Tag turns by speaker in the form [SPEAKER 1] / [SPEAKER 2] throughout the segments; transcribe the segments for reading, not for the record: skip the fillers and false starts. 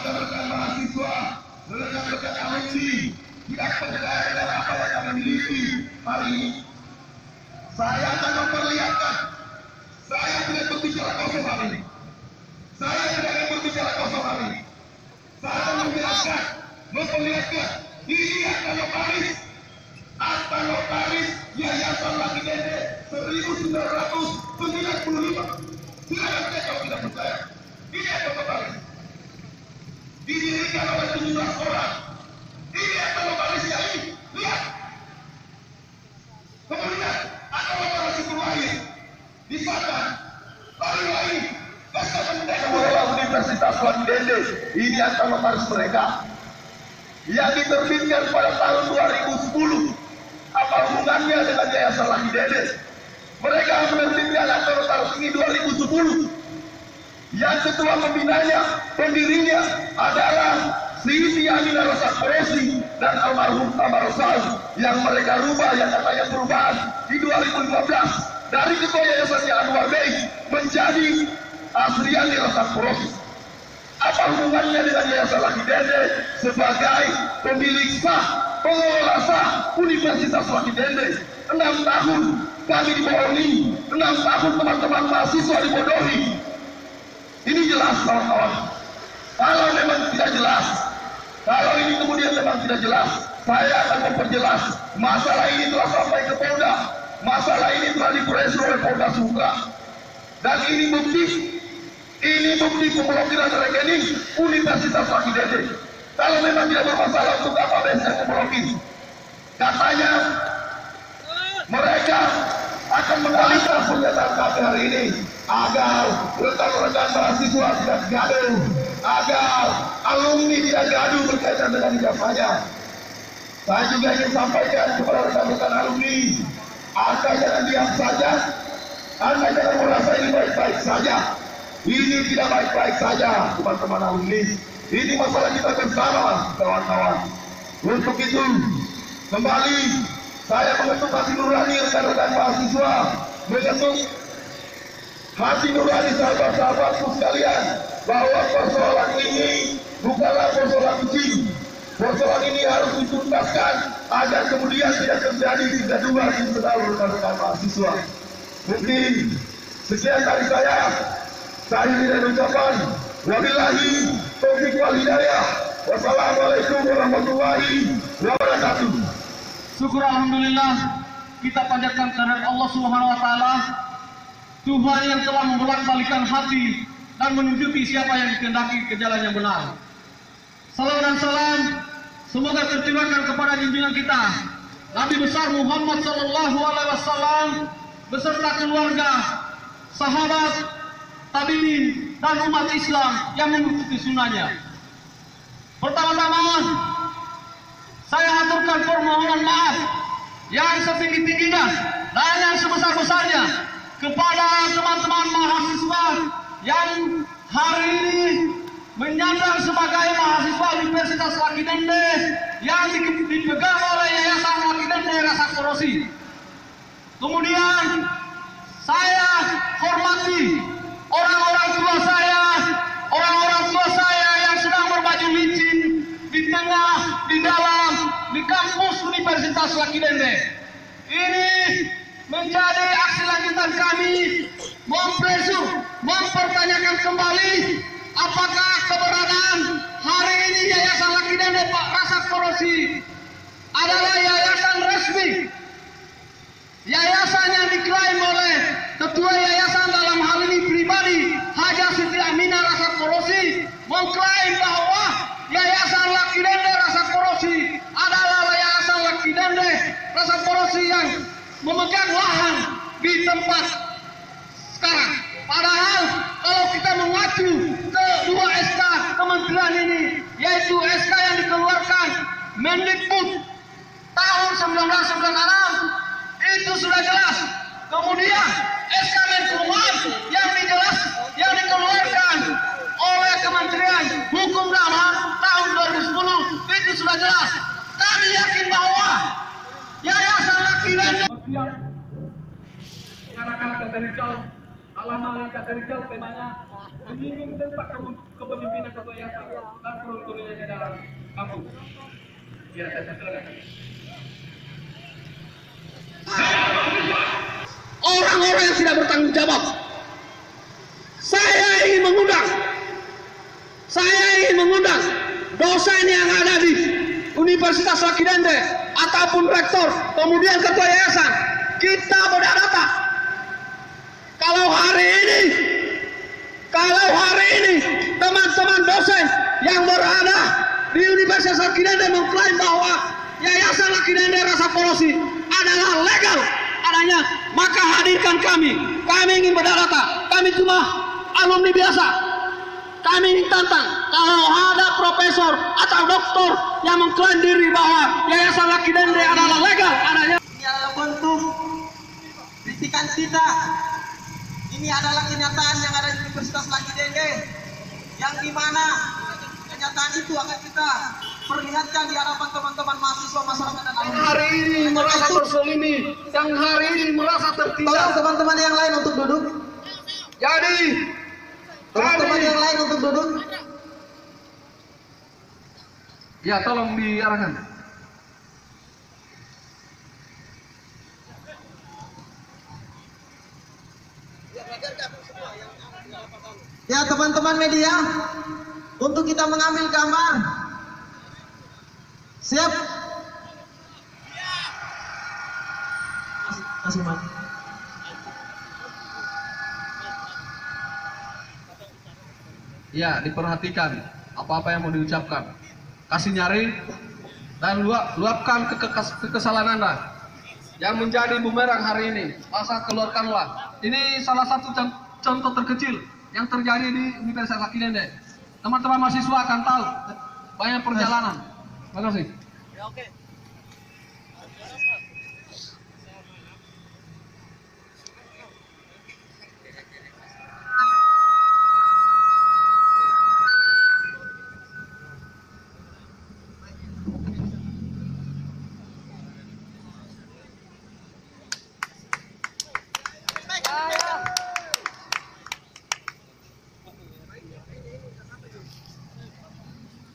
[SPEAKER 1] rekan-rekan mahasiswa, rekan-rekan alumni tidak percaya dengan apa yang kami miliki hari ini. Saya akan memperlihatkan, saya tidak berbicara kosong hari ini. Saya tidak akan berbicara kosong hari ini. Saya akan memperlihatkan ini akan notaris Yayasan Lucky Dende 1995. Silakan cek kalau tidak percaya. Ini akta notaris. Didirikan oleh 17 orang. Ini akta notarisnya ini. Lihat. Kemudian akta notaris itu lahir. Disahkan. Lalu lahir. Universitas Lucky Dende. Ini akta notaris mereka yang diterbitkan pada tahun 2010. Apa hubungannya dengan Yayasan Lucky Dende? Mereka menerbitkan akta notaris ini 2010. Yang ketua pembinanya, pendirinya adalah Siti Aminah Rashad Qureshi dan almarhum Tamarosal yang mereka rubah, yang katanya perubahan di 2015 dari ketua yayasannya Anwar Bey menjadi Asriani Rashad Qureshi. Apa hubungannya dengan Yayasan Lucky Dende sebagai pemilik sah, pengelola sah Universitas Lucky Dende? 6 tahun kami dibohongi, 6 tahun teman-teman mahasiswa dibodohi. Ini jelas kawan-kawan. Kalau memang tidak jelas, kalau ini kemudian memang tidak jelas, saya akan memperjelas. Masalah ini telah sampai ke Polda, masalah ini telah diproses oleh Polda Suka, dan ini bukti pemblokiran rekening Universitas Lucky Dende. Kalau memang tidak bermasalah, untuk apa BSN memblokir? Katanya mereka akan mengalihkan pernyataan kami hari ini agar rekan-rekan mahasiswa tidak gaduh, agar alumni tidak gaduh berkaitan dengan ijazahnya. Saya juga ingin sampaikan kepada rekan-rekan alumni, Anda jangan diam saja, Anda jangan merasa ini baik-baik saja. Ini tidak baik-baik saja, teman-teman alumni. Ini masalah kita bersama, kawan-kawan. Untuk itu, kembali saya mengetuk hati nurani rekan-rekan mahasiswa, mengetuk hati nurani sahabat-sahabatku sekalian, bahwa persoalan ini bukanlah persoalan kecil. Persoalan ini harus dituntaskan agar kemudian tidak terjadi kegaduhan di seluruh rekan-rekan mahasiswa. Mungkin sekian dari saya tidak mengucapkan wabillahi taufiq wal hidayah. Wassalamualaikum warahmatullahi wabarakatuh.
[SPEAKER 2] Syukur alhamdulillah kita panjatkan kehadirat Allah Subhanahu wa taala, Tuhan yang telah membolak-balikkan hati dan menunjuki siapa yang dikehendaki ke jalan yang benar. Salam dan salam semoga tercurahkan kepada junjungan kita Nabi besar Muhammad sallallahu alaihi wasallam beserta keluarga, sahabat, tabi'in dan umat Islam yang mengikuti sunnahnya. Pertama-tama saya aturkan permohonan maaf yang setinggi-tingginya dan yang sebesar-besarnya kepada teman-teman mahasiswa yang hari ini menyandang sebagai mahasiswa Universitas Lucky Dende yang dipegang oleh Yayasan Lucky Dende Rashad Qureshi. Kemudian saya hormati orang-orang tua saya yang sedang berbaju licin di tengah, di dalam, di kampus Universitas Lucky Dende. Ini menjadi aksi lanjutan kami mempertanyakan kembali apakah keberadaan hari ini Yayasan Lucky Dende Pak Rashad Qureshi adalah yayasan resmi, yayasan yang diklaim oleh ketua yayasan dalam hal ini pribadi Haja Siti Aminah Rashad Qureshi mengklaim bahwa Yayasan Lucky Dende Rashad Qureshi adalah Yayasan Lucky Dende Rashad Qureshi yang memegang lahan di tempat sekarang. Padahal kalau kita mengacu ke 2 SK kementerian ini, yaitu SK yang dikeluarkan Mendikbud tahun 1996, itu sudah jelas. Kemudian SK Menkumham yang dikeluarkan oleh Kementerian Hukum dan HAM tahun 2010, itu sudah jelas. Kami yakin bahwa Yayasan Lucky Dende
[SPEAKER 3] anak-anak dari jauh
[SPEAKER 2] halaman Kak Rizal temanya menyinggung tentang kepemimpinan ketua yayasan dan peruntungannya dalam kampus. Ya, saya silakan.
[SPEAKER 3] Orang-orang yang tidak bertanggung jawab. Saya ingin mengundang dosen yang ada di Universitas Lakidende ataupun rektor, kemudian ketua yayasan, kita berdata. Kalau hari ini teman-teman dosen yang berada di Universitas Lakidende mengklaim bahwa Yayasan Lakidende Rasa Korosi adalah legal adanya, maka hadirkan kami. Kami ingin berdata. Kami cuma alumni biasa. Kami ingin tantang kalau ada profesor atau doktor yang mengklaim diri bahwa Yayasan Lakidende adalah legal adanya.
[SPEAKER 4] Ini adalah bentuk kritikan kita. Ini adalah kenyataan yang ada di Universitas Lakidende, yang dimana kenyataan itu akan kita perlihatkan di hadapan teman-teman mahasiswa, masyarakat dan alumni.
[SPEAKER 3] Hari ini merasa terselimi, yang hari ini merasa tertindas.
[SPEAKER 4] Tolong teman-teman yang lain untuk duduk.
[SPEAKER 3] Jadi,
[SPEAKER 4] Teman-teman yang lain untuk duduk.
[SPEAKER 3] ya tolong diarahkan.
[SPEAKER 4] Ya teman-teman media, untuk kita mengambil gambar. Siap? Kasih Mas.
[SPEAKER 3] Ya, diperhatikan apa-apa yang mau diucapkan. Kasih nyari dan luapkan kekesalan Anda yang menjadi bumerang hari ini. Masa keluarkanlah. Ini salah satu contoh terkecil yang terjadi di Universitas Lakidende. Teman-teman mahasiswa akan tahu banyak perjalanan. Terima kasih.
[SPEAKER 4] Oke.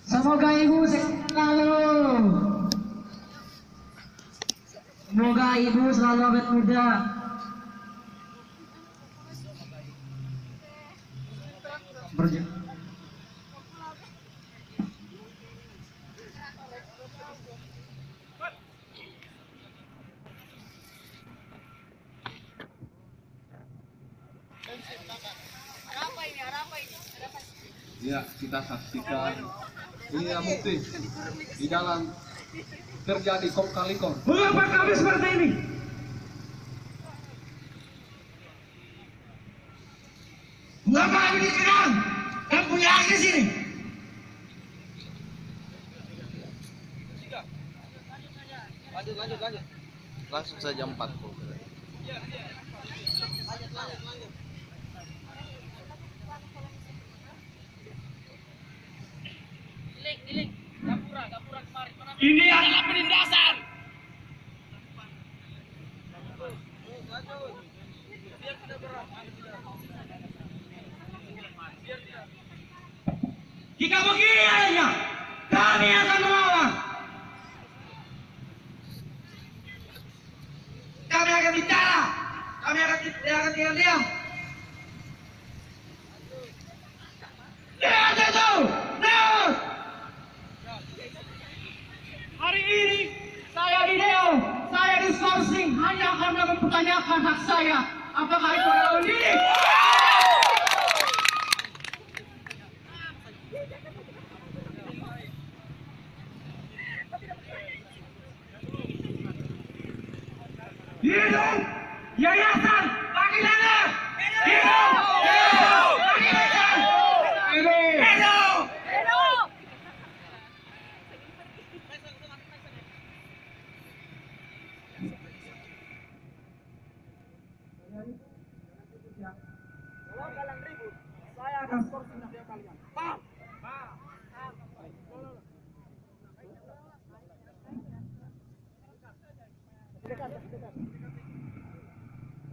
[SPEAKER 5] Semoga ibu selalu awet muda.
[SPEAKER 3] Ya, kita saksikan ini bukti di dalam terjadi kong kali kong.
[SPEAKER 5] Mengapa kami seperti ini? Mengapa kami diserang dan punya hak di sini?
[SPEAKER 4] Lanjut. Langsung saja 4.
[SPEAKER 5] Ini adalah penindasan. Jika begini adanya, kami akan melawan. Kami akan bicara. Kami akan diam. Lihat itu! Lihat! Hari ini saya video, saya diskorsing hanya karena mempertanyakan hak saya. Apakah itu adalah mendidik? Hidup Yayasan Lakidende! Hidup! Lakidende! Hidup! Saya akan skorsing nanti kalian. Paham?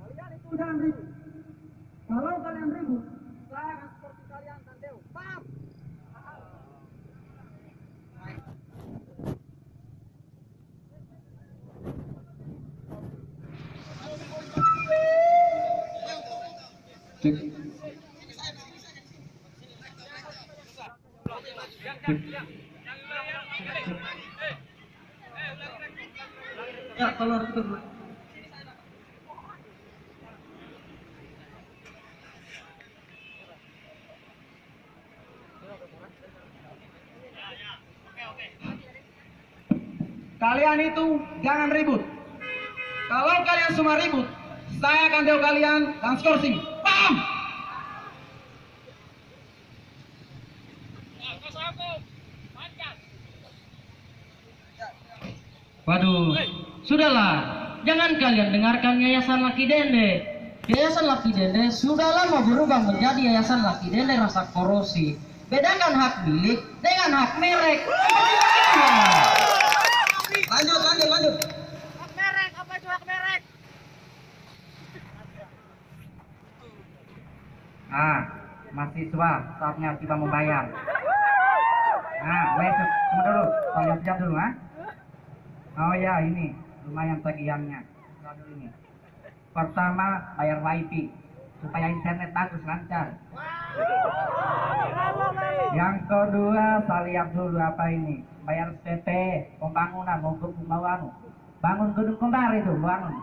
[SPEAKER 5] Kalian itu jangan ribut. Kalau
[SPEAKER 3] Ya, keluar itu. Kalian itu jangan ribut. Kalau kalian semua ribut, saya akan teo kalian dan skorsing. Paham?
[SPEAKER 6] Waduh, sudahlah, jangan kalian dengarkan Yayasan Laki Dende. Yayasan Laki Dende sudah lama berubah menjadi Yayasan Laki Dende Rasa Korosi. Bedakan hak milik dengan hak merek.
[SPEAKER 3] Lanjut.
[SPEAKER 5] Hak merek, apa itu hak merek?
[SPEAKER 6] Mahasiswa, saatnya kita membayar. Besok, tunggu dulu, kalian siap dulu, Oh ya, ini lumayan tagihannya. Ini. Pertama, bayar wifi supaya internet bagus lancar. Yang kedua, saya lihat dulu apa ini. Bayar PP, pembangunan, bangun gedung kembar itu, bangun.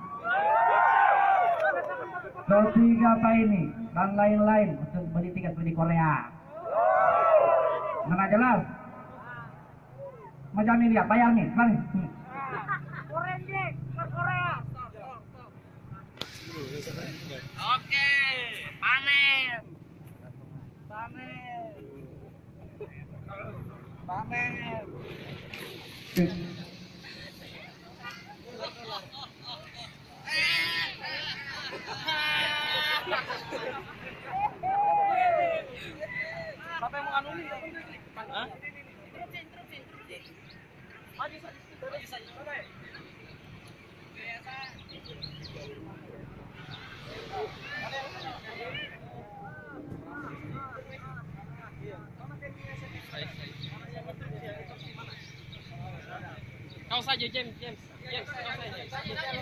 [SPEAKER 6] Ketiga apa ini? Dan lain-lain untuk beli tiket di Korea. Mana jelas? Macam ini lihat, bayar nih, mari.
[SPEAKER 5] Oke, panen.
[SPEAKER 3] Siapa yang mau nganumin?
[SPEAKER 5] Kau saja James, kau saja.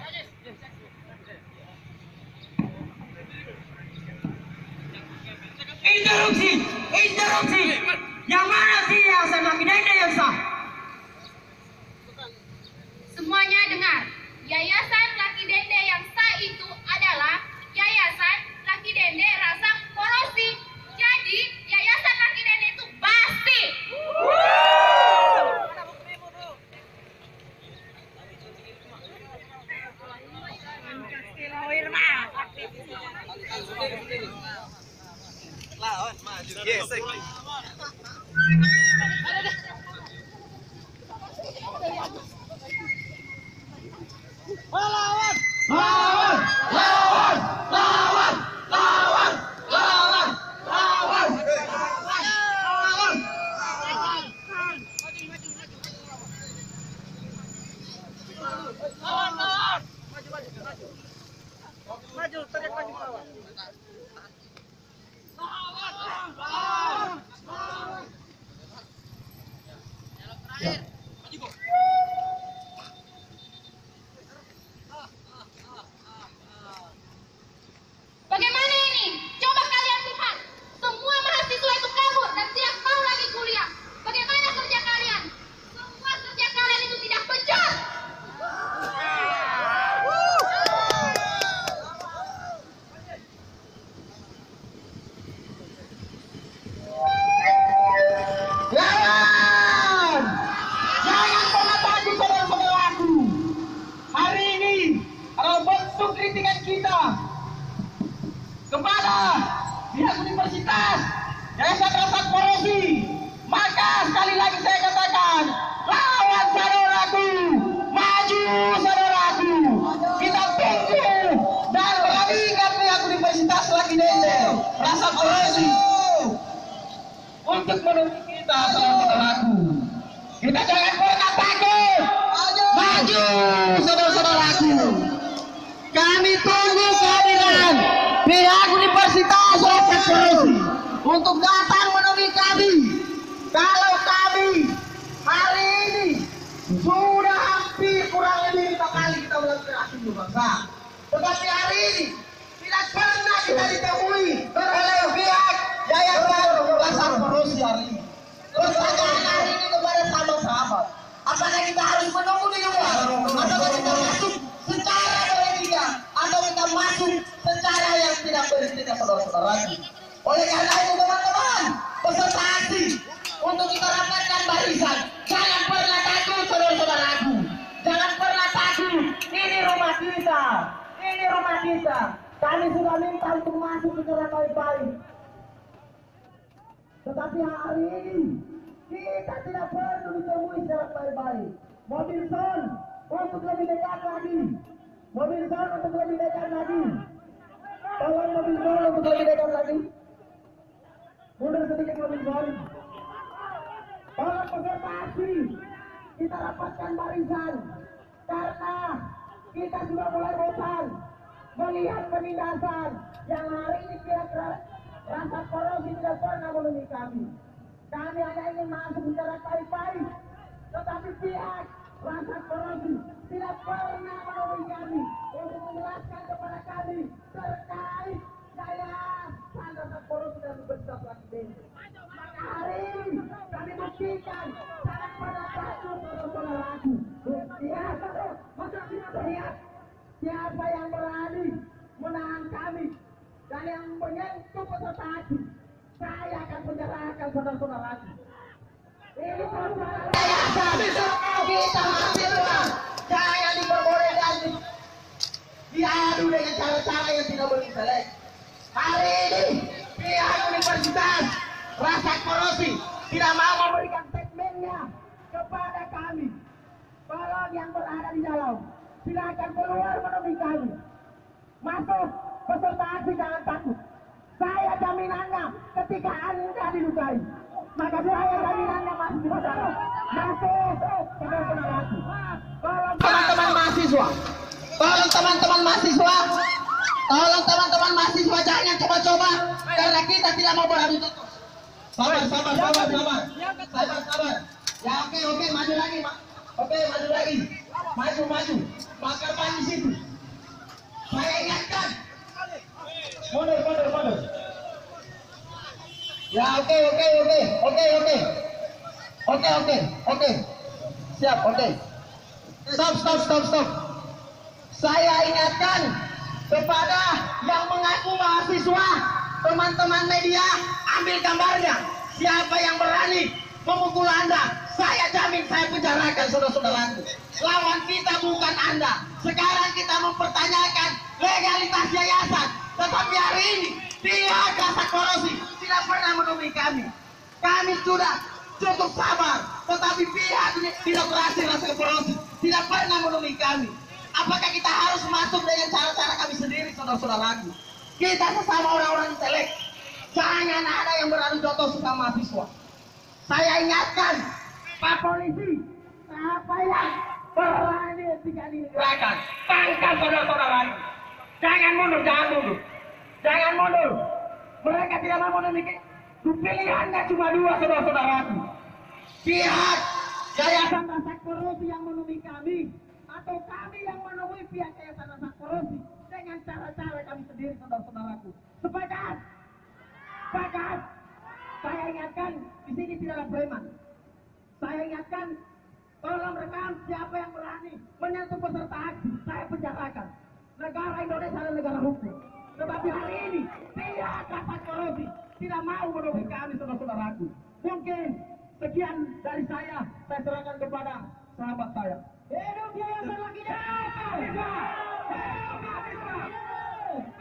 [SPEAKER 6] Interupsi. Yang mana sih Yayasan Laki Dende yang sah?
[SPEAKER 7] Semuanya dengar, Yayasan Laki Dende yang sah itu adalah Yayasan Laki Dende Rasa Korosi. Jadi, Yayasan Laki Dende itu pasti. Bagaimana ini? Coba kalian lihat. Semua mahasiswa itu kabur dan tidak mau lagi kuliah. Bagaimana kerja kalian? Semua kerja kalian itu tidak becus.
[SPEAKER 3] Lawan! Jangan pernah takut saudara-saudaraku. Hari ini adalah bentuk kritikan kita kepada pihak universitas Yayasan Rasa Korosi. Maka sekali lagi saya katakan, lawan saudaraku, maju saudaraku. Kita tunggu dan beranikan pihak Universitas Laki Dende Rasa Korosi untuk menuntut kita saudara-saudaraku. Kita jangan pernah takut. Maju saudara-saudaraku. Kami tunggu kehadiran pihak Universitas Rasa Korosi untuk datang menemui kami. Kalau kami hari ini sudah hampir kurang lebih 5 kali kita melakukan aksi bangsa, tetapi hari ini tidak pernah kita ditemui
[SPEAKER 4] saudara-saudaraku. Oleh karena itu teman-teman, peserta aksi untuk kita rapatkan barisan. Jangan pernah takut saudara-saudaraku. Jangan pernah takut. Ini rumah kita. Ini rumah kita. Kami sudah minta untuk masuk secara baik-baik. Tetapi hari ini kita tidak perlu ditemui secara baik-baik. Mobil zon untuk lebih dekat lagi. Mobil zon untuk lebih dekat lagi. Tolong mobil zon untuk lebih dekat lagi. Mundur sedikit mobil zon. Tolong peserta aksi, kita rapatkan barisan. Karena kita sudah mulai bosan melihat penindasan yang hari ini kira-kira rasa korosi tidak pernah menemui kami. Kami hanya ingin masuk secara baik-baik, tetapi pihak rasa korosi tidak pernah menemui kami untuk menjelaskan kepada kami terkait daya rasa korosi dan Universitas Laki Dende. Maka hari ini kami buktikan sangat pada takut saudara-saudaraku. Lihat, masa tidak melihat siapa yang berani menahan kami dan yang menyentuh peserta aksi. Saya akan penjarakan saudara-saudaraku. Ini kita mahasiswa. Jangan diperbolehkan diadu dengan cara-cara yang tidak berintelek. Hari ini pihak universitas rasa korosi tidak mau memberikan statementnya kepada kami. Tolong yang berada di dalam silakan keluar menemui kami. Masuk peserta aksi, jangan takut. Saya jaminannya ketika Anda dilukai, maka saya jaminannya masih di dalam. Masuk saudara-saudara aksi. Tolong teman-teman mahasiswa. Tolong teman-teman mahasiswa. Tolong teman-teman mahasiswa jangan coba-coba karena kita tidak mau beradu tutup. Sabar. Ya oke, maju lagi, Pak. Oke, maju lagi. Maju. Bakar ban di situ. Saya ingatkan. Mundur. Ya oke. Siap, oke. Stop. Saya ingatkan kepada yang mengaku mahasiswa, teman-teman media, ambil gambarnya. Siapa yang berani memukul Anda, saya jamin saya penjarakan saudara-saudaraku. Lawan kita bukan Anda. Sekarang kita mempertanyakan legalitas yayasan. Tetapi hari ini pihak rasa korosi tidak pernah menemui kami. Kami sudah cukup sabar, tetapi pihak tidak berhasil rasa korosi tidak pernah menemui kami. Apakah kita harus masuk dengan cara-cara kami sendiri, saudara-saudaraku? Kita sesama orang-orang intelek. Jangan ada yang beradu jotos sama mahasiswa. Saya ingatkan, Pak Polisi, apa yang berani ketika digerakkan, tangkap saudara-saudaraku. Jangan mundur. Mereka tidak mau menemui. Pilihannya cuma dua, saudara-saudaraku. Pihak yayasan rasa korosi yang menemui kami, atau kami yang menemui pihak yayasan rasa korosi dengan cara-cara kami sendiri, saudara-saudaraku. Sepakat. Saya ingatkan, di sini tidak ada preman. Saya ingatkan, tolong rekam siapa yang berani menyentuh peserta aksi, saya penjarakan. Negara Indonesia adalah negara hukum. Tetapi hari ini pihak rasa korosi tidak mau menemui kami, saudara-saudaraku. Mungkin sekian dari saya serahkan kepada sahabat saya. Hidup Yayasan Laki Dende!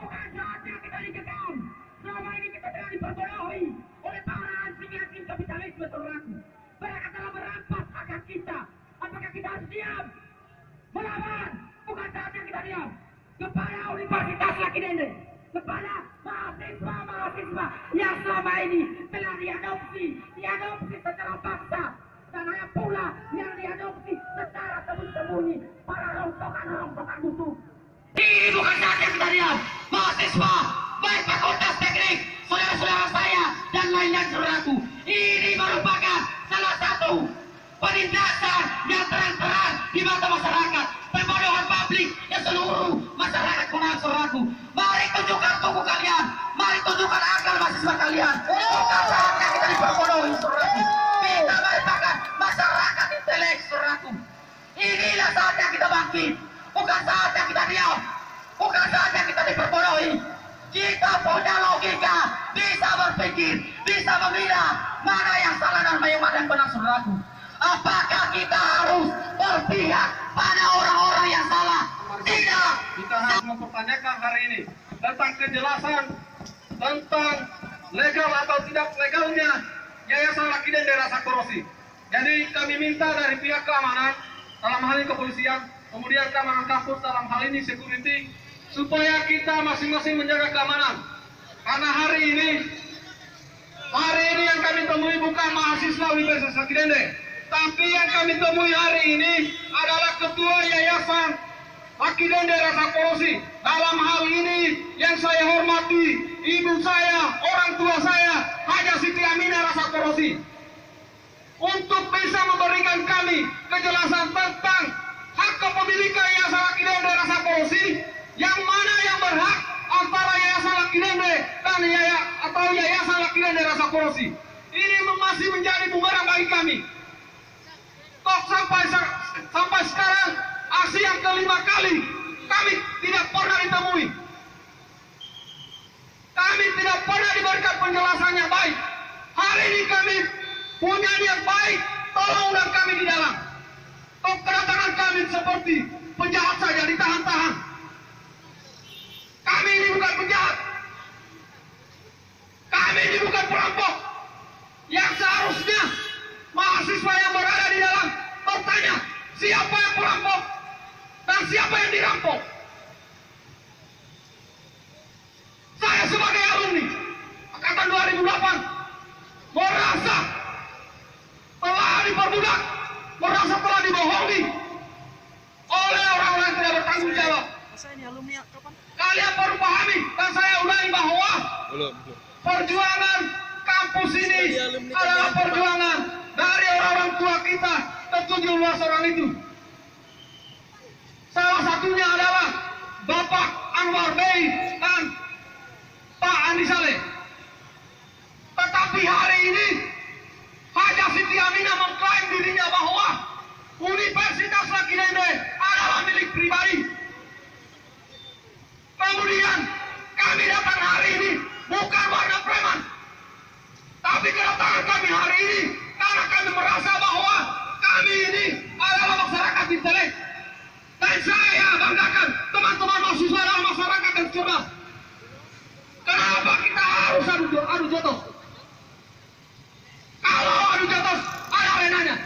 [SPEAKER 4] Bukan saatnya kita dikekang. Selama ini kita telah diperbodohi oleh para asing kapitalisme, saudaraku. Mereka telah merampas hak kita. Apakah kita harus diam? Melawan! Bukan saatnya kita diam. Kepada Universitas Laki Dende, kepada mahasiswa yang selama ini telah diadopsi secara paksa, dan hanya pula yang diadopsi secara sembunyi-sembunyi para rongsokan musuh. Ini bukan saatnya kita diam. Mahasiswa, baik Fakultas Teknik, saudara-saudara saya dan lainnya, saudaraku, ini merupakan salah satu penindasan yang terang-terang di mata masyarakat, pembodohan publik yang seluruh masyarakat kenal, saudaraku. Mari tunjukkan tubuh kalian, mari tunjukkan akal mahasiswa kalian. Bukan saatnya kita diperbodohi, saudaraku. Kita merupakan masyarakat intelek, saudaraku. Inilah saatnya kita bangkit. Bukan saatnya kita diam, bukan saatnya kita diperbodohi. Kita
[SPEAKER 3] punya logika, bisa berpikir, bisa mengira mana yang salah dan mana yang benar, saudaraku. Apakah kita harus berpihak pada orang-orang yang salah? Tidak.
[SPEAKER 2] Kita harus mempertanyakan hari ini tentang kejelasan tentang legal atau tidak legalnya Yayasan Lucky Dende Rasa Korosi. Jadi kami minta dari pihak keamanan, dalam hal ini kepolisian, kemudian keamanan kampus dalam hal ini security, supaya kita masing-masing menjaga keamanan. Karena hari ini yang kami temui bukan mahasiswa Universitas Lucky Dende, tapi yang kami temui hari ini adalah ketua Yayasan Lucky Dende Rasa Korosi. Dalam hal ini yang saya hormati, ibu saya, orang tua saya, Haja Siti Aminah Rasa Korosi, untuk bisa memberikan kami kejelasan tentang hak kepemilikan Yayasan Lucky Dende Rasa Korosi, yang mana yang berhak antara Yayasan Lucky Dende dan Yayasan Lucky Dende Rasa Korosi. Ini masih menjadi bumerang bagi kami. Kok sampai sekarang aksi yang kelima kali kami tidak pernah ditemui. Kami tidak pernah diberikan penjelasan yang baik. Hari ini kami punya niat baik, tolong undang kami di dalam. Kok kedatangan kami seperti penjahat saja ditahan-tahan. Kami ini bukan penjahat. Kami ini bukan perampok. Yang seharusnya mahasiswa yang berada di dalam bertanya, siapa yang perampok dan siapa yang dirampok. Saya sebagai alumni angkatan 2008 merasa telah diperbudak, merasa telah dibohongi oleh orang-orang yang tidak bertanggung jawab. Kalian perlu pahami, dan saya ulangi bahwa perjuangan kampus ini adalah perjuangan dari orang-orang tua kita, ke-17 orang itu. Salah satunya adalah Bapak Anwar Bey dan Pak Andi Saleh. Tetapi hari ini Haja Siti Aminah mengklaim dirinya bahwa Universitas Lucky Dende adalah milik pribadi. Kemudian kami datang hari ini bukan warna preman, tapi kedatangan kami hari ini karena kami merasa bahwa kami ini adalah masyarakat intelek. Dan saya banggakan teman-teman mahasiswa dalam masyarakat yang cerdas. Kenapa kita harus adu jotos? Kalau adu jotos ada lenanya,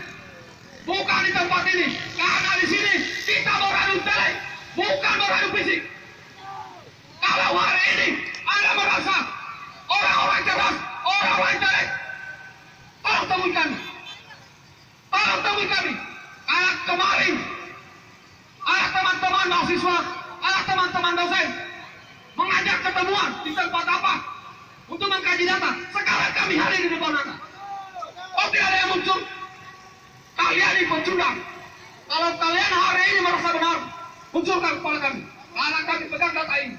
[SPEAKER 2] bukan di tempat ini. Karena di sini kita beradu intelek, bukan beradu fisik. Kalau hari ini Anda merasa orang-orang cerdas, orang-orang intelek, tolong temui kami. Tolong temui kami. Karena kemarin ada teman-teman mahasiswa, ada teman-teman dosen mengajak ketemuan di tempat apa untuk mengkaji data. Sekarang kami hari di depan Anda. Oh, tidak ada yang muncul. Kalian ini pecundang. Kalau kalian hari ini merasa benar, munculkan kepada kami. Karena kami pegang data ini.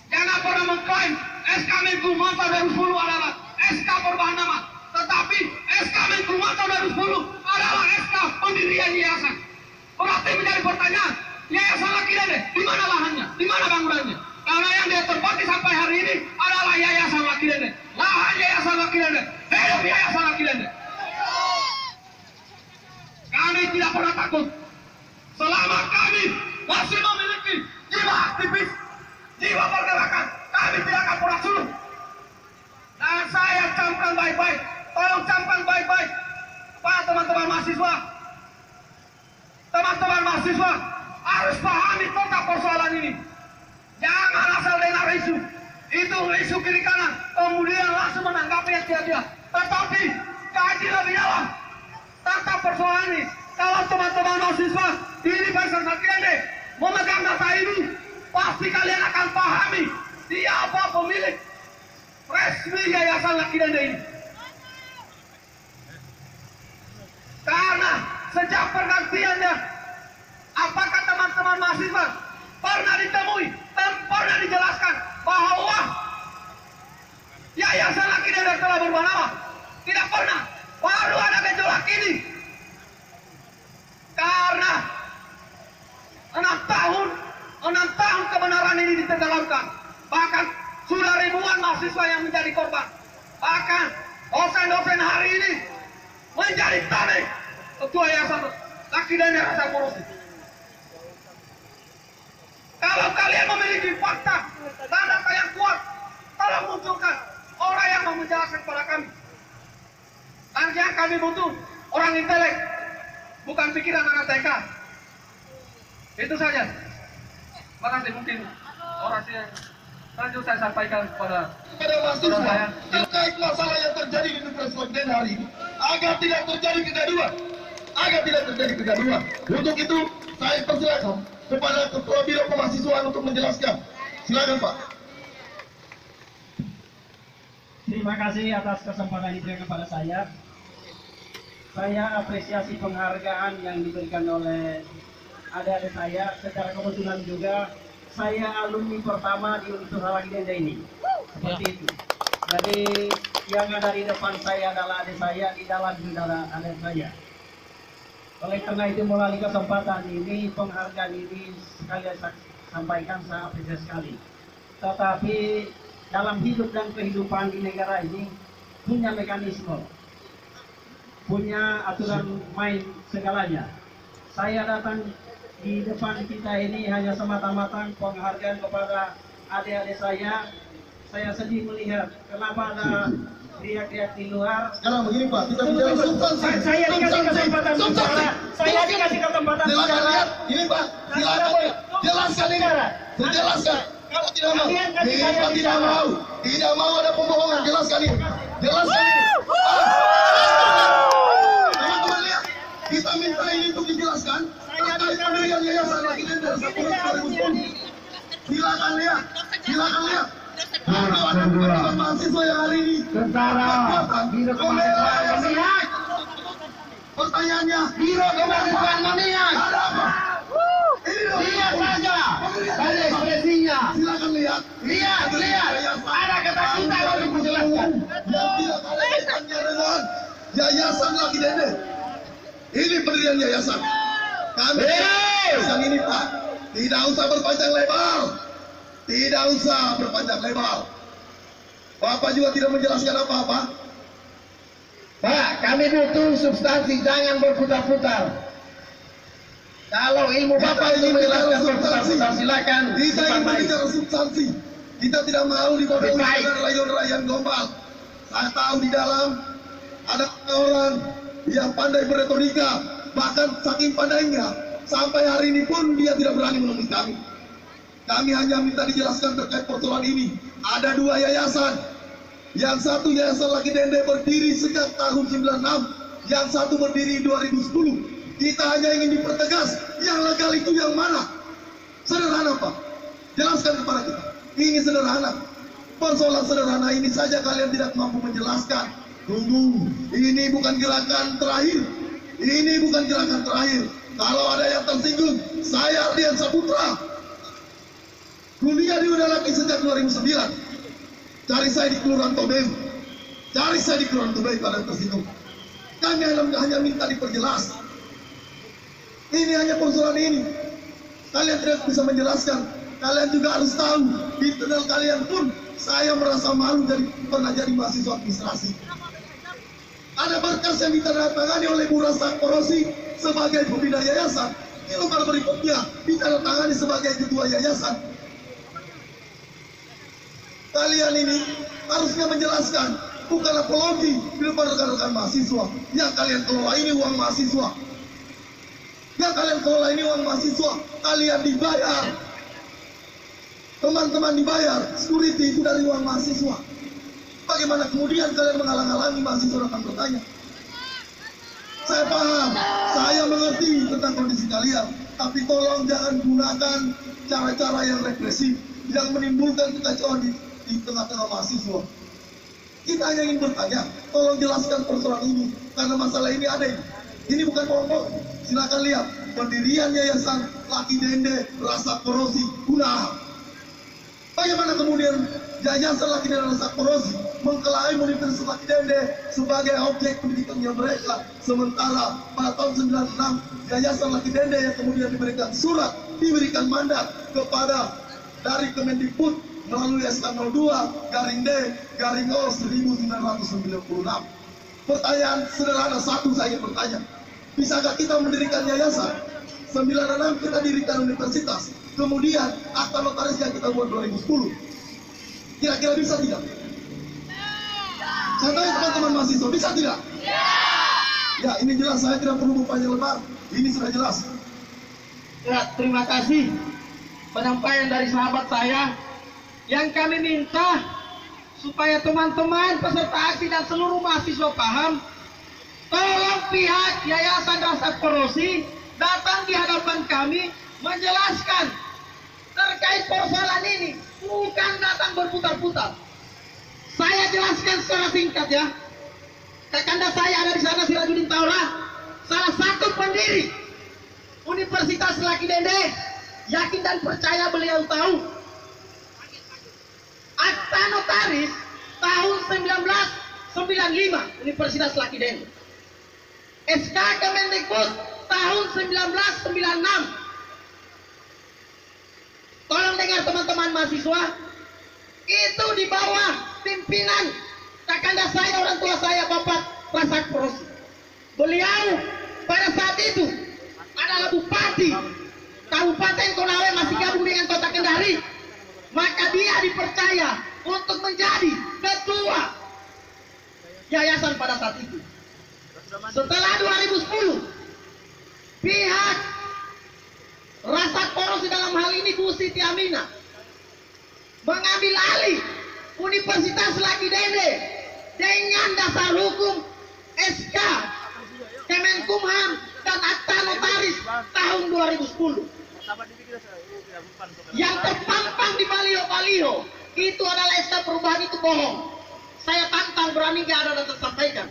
[SPEAKER 2] Jangan pernah mengklaim SK Menku Mata 2010 adalah SK perubahan nama. Tetapi SK Menku Mata 2010 adalah SK pendirian yayasan. Berarti menjadi pertanyaan, Yayasan Lucky Dende, di mana lahannya? Di mana bangunannya? Karena yang dia tempati sampai hari ini adalah Yayasan Lucky Dende. Lahan Yayasan Lucky Dende. Hidup Yayasan Lucky Dende. Kami tidak pernah takut. Selama kami masih memiliki jiwa aktivis, jiwa pergerakan, kami tidak akan pernah surut. Dan saya camkan baik-baik, tolong camkan baik-baik, Pak teman-teman mahasiswa. Teman-teman mahasiswa harus pahami tentang persoalan ini. Jangan asal dengar isu, itu isu kiri kanan, kemudian langsung menanggapi yang sia-sia. Tetapi kaji lebih dalam tentang persoalan ini. Kalau teman-teman mahasiswa di Universitas Lucky Dende memegang data ini, pasti kalian akan pahami siapa pemilik resmi Yayasan Lucky Dende ini. Karena sejak pergantiannya, apakah teman-teman mahasiswa pernah ditemui dan pernah dijelaskan bahwa Yayasan Lucky Dende telah berubah nama? Tidak pernah. Baru ada gejolak ini. Karena 6 tahun kebenaran ini ditenggelamkan.
[SPEAKER 3] kita nih, ketua yayasan Laki Dende Rasa Korosi. Kalau kalian memiliki fakta dan data yang kuat, tolong munculkan orang yang mau menjelaskan kepada kami. Nanti yang kami butuh orang intelek, bukan pikiran anak TK. Itu saja. Makasih, mungkin orasi yang lanjut saya sampaikan kepada
[SPEAKER 1] mahasiswa terkait masalah yang terjadi di Universitas Laki Dende hari ini, agar tidak terjadi kegaduhan. Untuk itu saya persilakan kepada Ketua Biro Kemahasiswaan untuk menjelaskan. Silakan Pak.
[SPEAKER 8] Terima kasih atas kesempatan diberikan kepada saya. Saya apresiasi penghargaan yang diberikan oleh adik-adik saya. Secara kebetulan juga saya alumni pertama di Universitas Laki Dende ini. Seperti itu. Jadi yang ada di depan saya adalah adik saya, di dalam juga adalah adik saya. Oleh karena itu melalui kesempatan ini, penghargaan ini sekali saya sampaikan, saya apresiasi sekali. Tetapi dalam hidup dan kehidupan di negara ini punya mekanisme, punya aturan main segalanya. Saya datang di depan kita ini hanya semata-mata penghargaan kepada adik-adik saya. Saya sedih melihat kenapa ada riak-riak di luar.
[SPEAKER 1] Sekarang begini Pak, kita bicara substansi.
[SPEAKER 8] Saya dikasih kesempatan bicara. Saya dikasih kesempatan
[SPEAKER 1] Silakan
[SPEAKER 8] bicara.
[SPEAKER 1] lihat, ini Pak, silakan jelaskan ini. Jelaskan. Kalau tidak mau, ini tidak mau ada pembohongan. Jelaskan ini. Teman-teman lihat, kita minta ini untuk dijelaskan. Terkait pendirian Yayasan Laki Dende Rasa Korosi 2010. Silakan lihat. Kalau ada teman-teman mahasiswa yang hari ini memihak. Pertanyaannya, Biro Kemahasiswaan memihak. Ada apa? Lihat saja dari ekspresinya. Silakan lihat. Ada ketakutan untuk menjelaskan. Yang tidak kaitannya dengan Yayasan Laki Dende. Ini pendirian yayasan. Kami yang ini Pak, tidak usah berpanjang lebar. Bapak juga tidak menjelaskan apa-apa.
[SPEAKER 3] Pak, kami butuh substansi, jangan berputar-putar. Kalau ilmu Bapak itu menjelaskan berputar-putar, silakan.
[SPEAKER 1] Kita ingin berbicara substansi. Kita tidak mau dibodohi dengan rayon-rayon gombal. Saya tahu di dalam ada orang yang pandai berretorika, bahkan saking pandainya sampai hari ini pun dia tidak berani menemui kami. Kami hanya minta dijelaskan terkait persoalan ini. Ada dua yayasan. Yang satu Yayasan Laki Dende berdiri sejak tahun 96, yang satu berdiri 2010. Kita hanya ingin dipertegas, yang legal itu yang mana? Sederhana Pak, jelaskan kepada kita. Ini sederhana. Persoalan sederhana ini saja kalian tidak mampu menjelaskan. Tunggu, ini bukan gerakan terakhir. Kalau ada yang tersinggung, saya Ardian Saputra, kuliah di Unalaki sejak 2009. Cari saya di Kelurahan Tobeu. Kalau tersinggung. Kami hanya minta diperjelas. Ini hanya persoalan ini. Kalian tidak bisa menjelaskan. Kalian juga harus tahu. Di internal kalian pun saya merasa malu pernah jadi mahasiswa administrasi. Ada berkas yang ditandatangani oleh Bu Rasa Korosi sebagai pembina yayasan. Di lembar berikutnya ditandatangani sebagai ketua yayasan. Kalian ini harusnya menjelaskan, bukan apologi di depan rekan-rekan mahasiswa. Yang kalian kelola ini uang mahasiswa. Kalian dibayar. Teman-teman dibayar. Security itu dari uang mahasiswa. Bagaimana kemudian kalian menghalang-halangi mahasiswa akan bertanya? Saya paham, saya mengerti tentang kondisi kalian. Tapi tolong jangan gunakan cara-cara yang represif, yang menimbulkan kekacauan di tengah-tengah mahasiswa. Kita hanya ingin bertanya, tolong jelaskan persoalan ini, karena masalah ini ada. Ini bukan bohong. Silakan lihat pendirian Yayasan Laki Dende Rasa Korosi Kunaha. Bagaimana kemudian Yayasan Laki Dende Rasa Korosi mengklaim Universitas Laki Dende sebagai objek pendidikannya mereka, sementara pada tahun 96 Yayasan Laki Dende yang kemudian diberikan surat, diberikan mandat kepada dari Kemendikbud melalui SK 02 /D /O 1996. Pertanyaan sederhana satu saya ingin bertanya. Bisakah kita mendirikan yayasan? 96 kita dirikan universitas. Kemudian akta notaris yang kita buat 2010. Kira-kira bisa tidak? Saya tanya teman-teman mahasiswa, bisa tidak? Ya, ini jelas, saya tidak perlu panjang lebar. Ini sudah jelas.
[SPEAKER 3] Ya, terima kasih penyampaian dari sahabat saya. Yang kami minta supaya teman-teman peserta aksi dan seluruh mahasiswa paham, tolong pihak Yayasan Rasa Korosi datang di hadapan kami menjelaskan terkait persoalan ini, bukan datang berputar-putar. Saya jelaskan secara singkat ya. Kakanda saya ada di sana, Sirajuddin Taura, salah satu pendiri Universitas Laki Dende. Yakin dan percaya beliau tahu akta notaris tahun 1995 Universitas Laki Dende, SK Kemendikbud tahun 1996. Tolong dengar teman-teman mahasiswa, itu di bawah pimpinan kakanda saya, orang tua saya, Bapak Rasak Korosi. Beliau pada saat itu adalah bupati Kabupaten Konawe, masih gabung dengan Kota Kendari. Maka dia dipercaya untuk menjadi ketua yayasan pada saat itu. Setelah 2010, pihak Rasa Korosi, dalam hal ini Bu Siti Aminah, mengambil alih Universitas Laki Dende dengan dasar hukum SK Kemenkumham dan akta notaris tahun 2010. Yang terpampang di baliho-baliho itu adalah SK perubahan, itu bohong. Saya tantang, berani gak ada dan tersampaikan.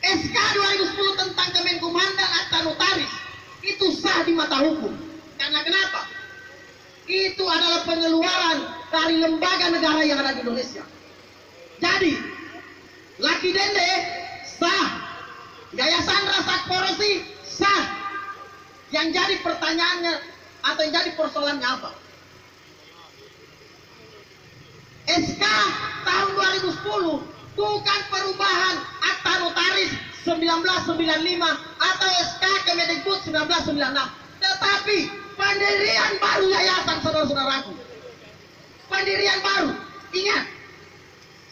[SPEAKER 3] SK 2010 tentang Kemenkumham dan akta notaris itu sah di mata hukum. Karena kenapa? Itu adalah pengeluaran dari lembaga negara yang ada di Indonesia. Jadi Laki Dende sah, Yayasan Rasa Korosi sah. Yang jadi pertanyaannya atau yang jadi persoalannya apa? SK tahun 2010 bukan perubahan akta notaris 1995 atau SK Kemendikbud 1996, tetapi pendirian baru yayasan, saudara-saudaraku. Pendirian baru. Ingat,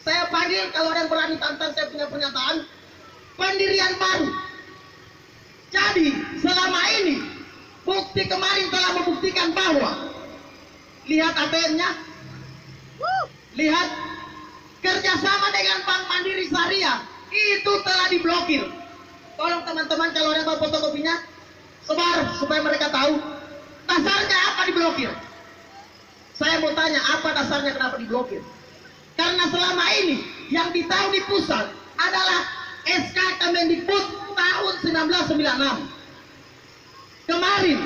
[SPEAKER 3] saya panggil kalau ada yang berani tantang saya punya pernyataan. Pendirian baru. Jadi selama ini bukti kemarin telah membuktikan bahwa, lihat ATM-nya, lihat kerjasama dengan Bank Mandiri Syariah itu telah diblokir. Tolong teman-teman kalau ada fotokopinya sebar supaya mereka tahu dasarnya apa diblokir. Saya mau tanya, apa dasarnya kenapa diblokir? Karena selama ini yang ditahu di pusat adalah SK Kemendikbud tahun 1996. Kemarin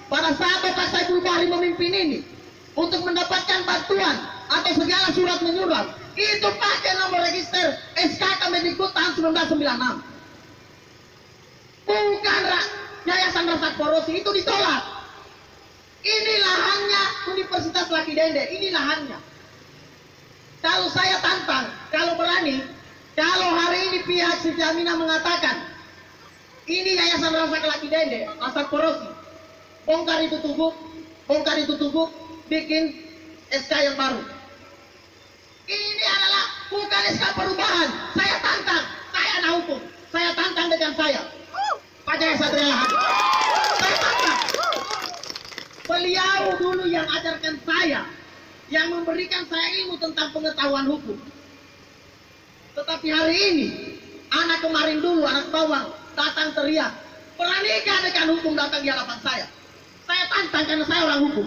[SPEAKER 3] pada saat Bapak Saiful Bahri memimpin ini untuk mendapatkan bantuan atau segala surat menyurat, itu pakai nomor register SK Kemendikbud tahun 1996. Bukan Yayasan Rasa Korosi, itu ditolak. Ini lahannya Universitas Laki Dende, ini lahannya. Kalau saya tantang, kalau berani, kalau hari ini pihak Siti Aminah mengatakan ini Yayasan Rasa Laki Dende, Rasa Korosi, bongkar itu tubuh, bikin SK yang baru. Ini adalah bukan SK perubahan. Saya tantang, saya ada hukum. Saya tantang dengan saya, Pak Jaya Satria Lahadi. Saya tantang. Beliau dulu yang ajarkan saya, yang memberikan saya ilmu tentang pengetahuan hukum. Tetapi hari ini, anak kemarin dulu, anak bawang, datang teriak, beranikah dengan hukum datang di hadapan saya? Saya tantang karena saya orang hukum.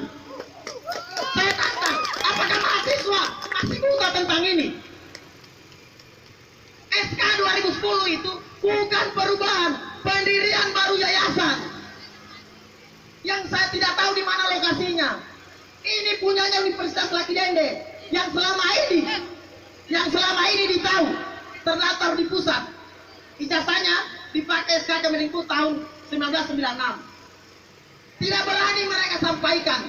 [SPEAKER 3] Saya tantang, apakah mahasiswa masih buta tentang ini? SK 2010 itu bukan perubahan, pendirian baru yayasan. Yang saya tidak tahu di mana lokasinya. Ini punyanya Universitas Laki Dende yang selama ini ditahu terdaftar di pusat. Ijazahnya dipakai SK Kemendikbud tahun 1996. Tidak berani mereka sampaikan.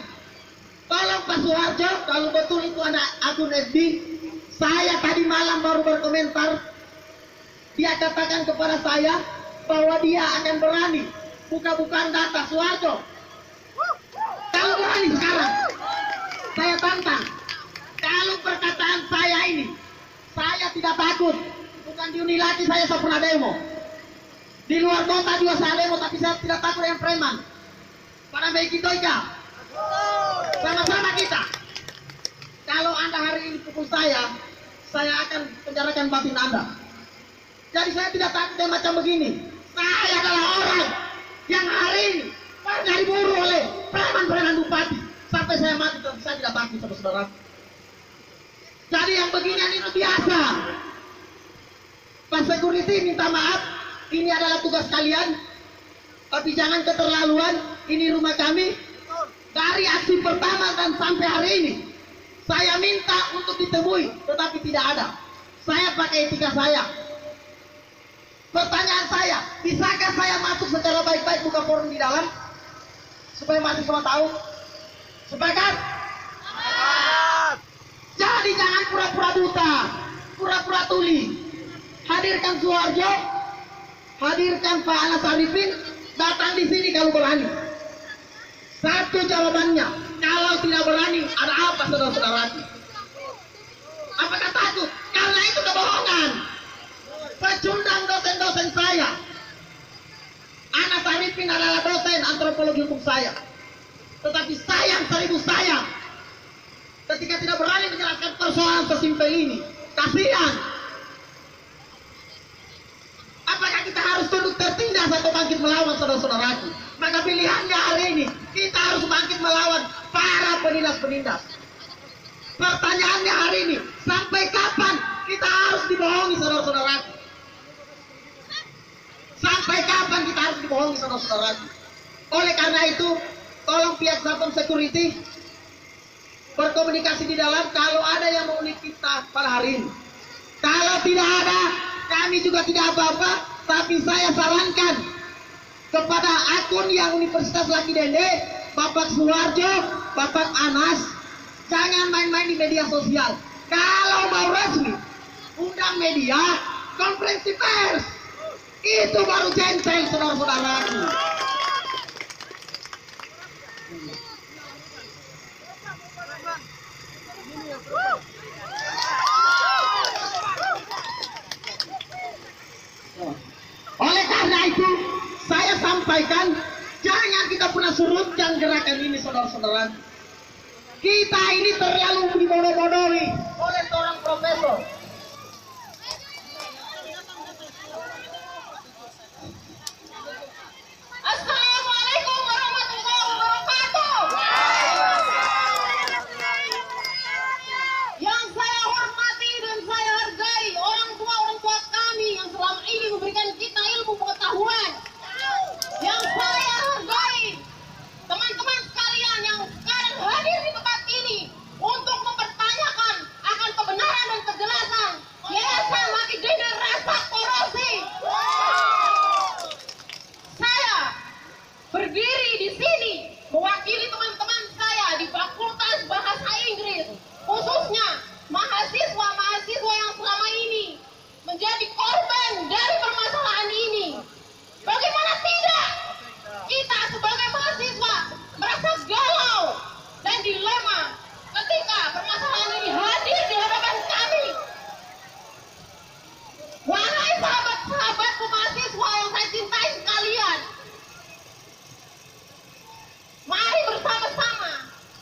[SPEAKER 3] Tolong Pak Soeharjo, kalau betul itu ada akun FB, saya tadi malam baru berkomentar. Dia katakan kepada saya bahwa dia akan berani buka-bukaan data Soeharto. Kalau berani sekarang, saya tantang. Kalau perkataan saya ini, saya tidak takut. Bukan di Unilati saya pernah demo. Di luar kota juga saya demo, tapi saya tidak takut yang preman. Pada baik Toika. Sama-sama kita. Kalau Anda hari ini pukul saya akan penjarakan batin Anda. Jadi saya tidak takut yang macam begini. Saya adalah orang yang hari ini pernah diburu oleh preman-preman bupati. Sampai saya mati, saya tidak takut, saudara-saudara. Jadi yang beginian itu biasa. Pak Security minta maaf, ini adalah tugas kalian. Tapi jangan keterlaluan, ini rumah kami. Dari aksi pertama dan sampai hari ini, saya minta untuk ditemui, tetapi tidak ada. Saya pakai etika saya. Pertanyaan saya, bisakah saya masuk secara baik-baik buka forum di dalam? Supaya mahasiswa tahu. Sepakat? Jadi jangan pura-pura buta, pura-pura tuli. Hadirkan Soeharto, hadirkan Pak Anas Arifin, datang di sini kalau berani. Satu jawabannya, kalau tidak berani, ada apa saudara-saudara? Apakah takut? Karena itu kebohongan. Pecundang dosen-dosen saya. Anas Arifin adalah dosen antropologi hukum saya. Tetapi sayang, seribu sayang, ketika tidak berani menjelaskan persoalan sesimpel ini. Kasihan. Apakah kita harus tunduk tertindas atau bangkit melawan, saudara-saudaraku? Maka pilihannya hari ini, kita harus bangkit melawan para penindas-penindas. Pertanyaannya hari ini, sampai kapan kita harus dibohongi, saudara-saudaraku? Sampai kapan kita harus dibohongi, saudara-saudaraku? Oleh karena itu, tolong pihak Satpam Security berkomunikasi di dalam kalau ada yang mau unik kita pada hari ini. Kalau tidak ada, kami juga tidak apa-apa, tapi saya sarankan kepada akun yang Universitas Laki Dende, Bapak Soeharto, Bapak Anas, jangan main-main di media sosial. Kalau mau resmi, undang media, konferensi pers. Itu baru gentle, saudara-saudaraku. Oleh karena itu, saya sampaikan, jangan kita pernah surutkan gerakan ini, saudara-saudara. Kita ini terlalu dibodoh-bodohi oleh seorang profesor.
[SPEAKER 7] Assalamualaikum warahmatullahi wabarakatuh. Yang saya hormati dan saya hargai orang tua kami yang selama ini memberikan kita ilmu pengetahuan. Yang saya hargai teman-teman sekalian yang sekarang hadir di tempat ini untuk mempertanyakan akan kebenaran dan kejelasan Yayasan Laki Dende Rasa Korosi. Saya berdiri di sini mewakili teman-teman saya di Fakultas Bahasa Inggris, khususnya mahasiswa-mahasiswa yang selama ini menjadi korban dari permasalahan ini. Bagaimana tidak? Kita sebagai mahasiswa merasa galau dan dilema ketika permasalahan ini hadir di hadapan kami. Wahai sahabat-sahabatku mahasiswa yang saya cintai sekalian, mari bersama-sama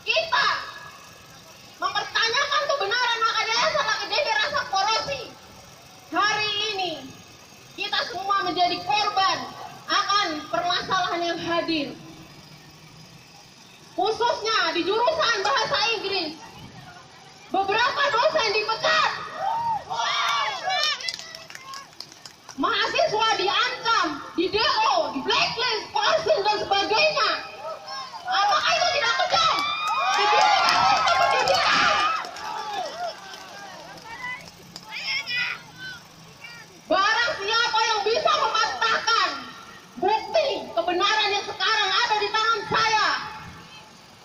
[SPEAKER 7] kita mempertanyakan kebenaran maka Yayasan Laki Dende Rasa Korosi. Hari ini kita semua menjadi korban akan permasalahan yang hadir, khususnya di jurusan Bahasa Inggris. Beberapa dosen dipecat, mahasiswa diancam, di DO, di blacklist, forcing dan sebagainya. Apakah itu tidak kejam? Beginilah sistem pendidikan. Barang siapa yang bisa mematahkan bukti kebenaran yang sekarang ada di tangan saya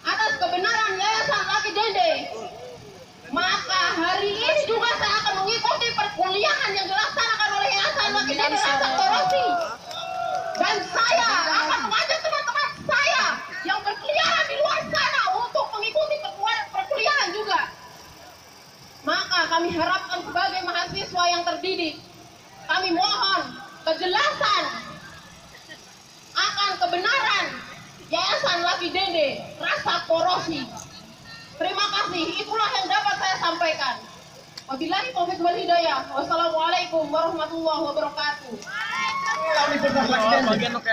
[SPEAKER 7] atas kebenaran Yayasan Laki Dende, maka hari ini juga saya akan mengikuti perkuliahan yang dilaksanakan oleh Yayasan Laki
[SPEAKER 5] Dan saya akan mengajak teman-teman saya yang berkeliaran di luar sana untuk mengikuti perkuliahan juga. Maka kami harapkan sebagai mahasiswa yang terdidik, kami mohon kejelasan akan kebenaran Yayasan Lucky Dende Rasa Korosi. Terima kasih, itulah yang dapat saya sampaikan. Wabillahi taufiq wal hidayah. Wassalamualaikum warahmatullahi wabarakatuh.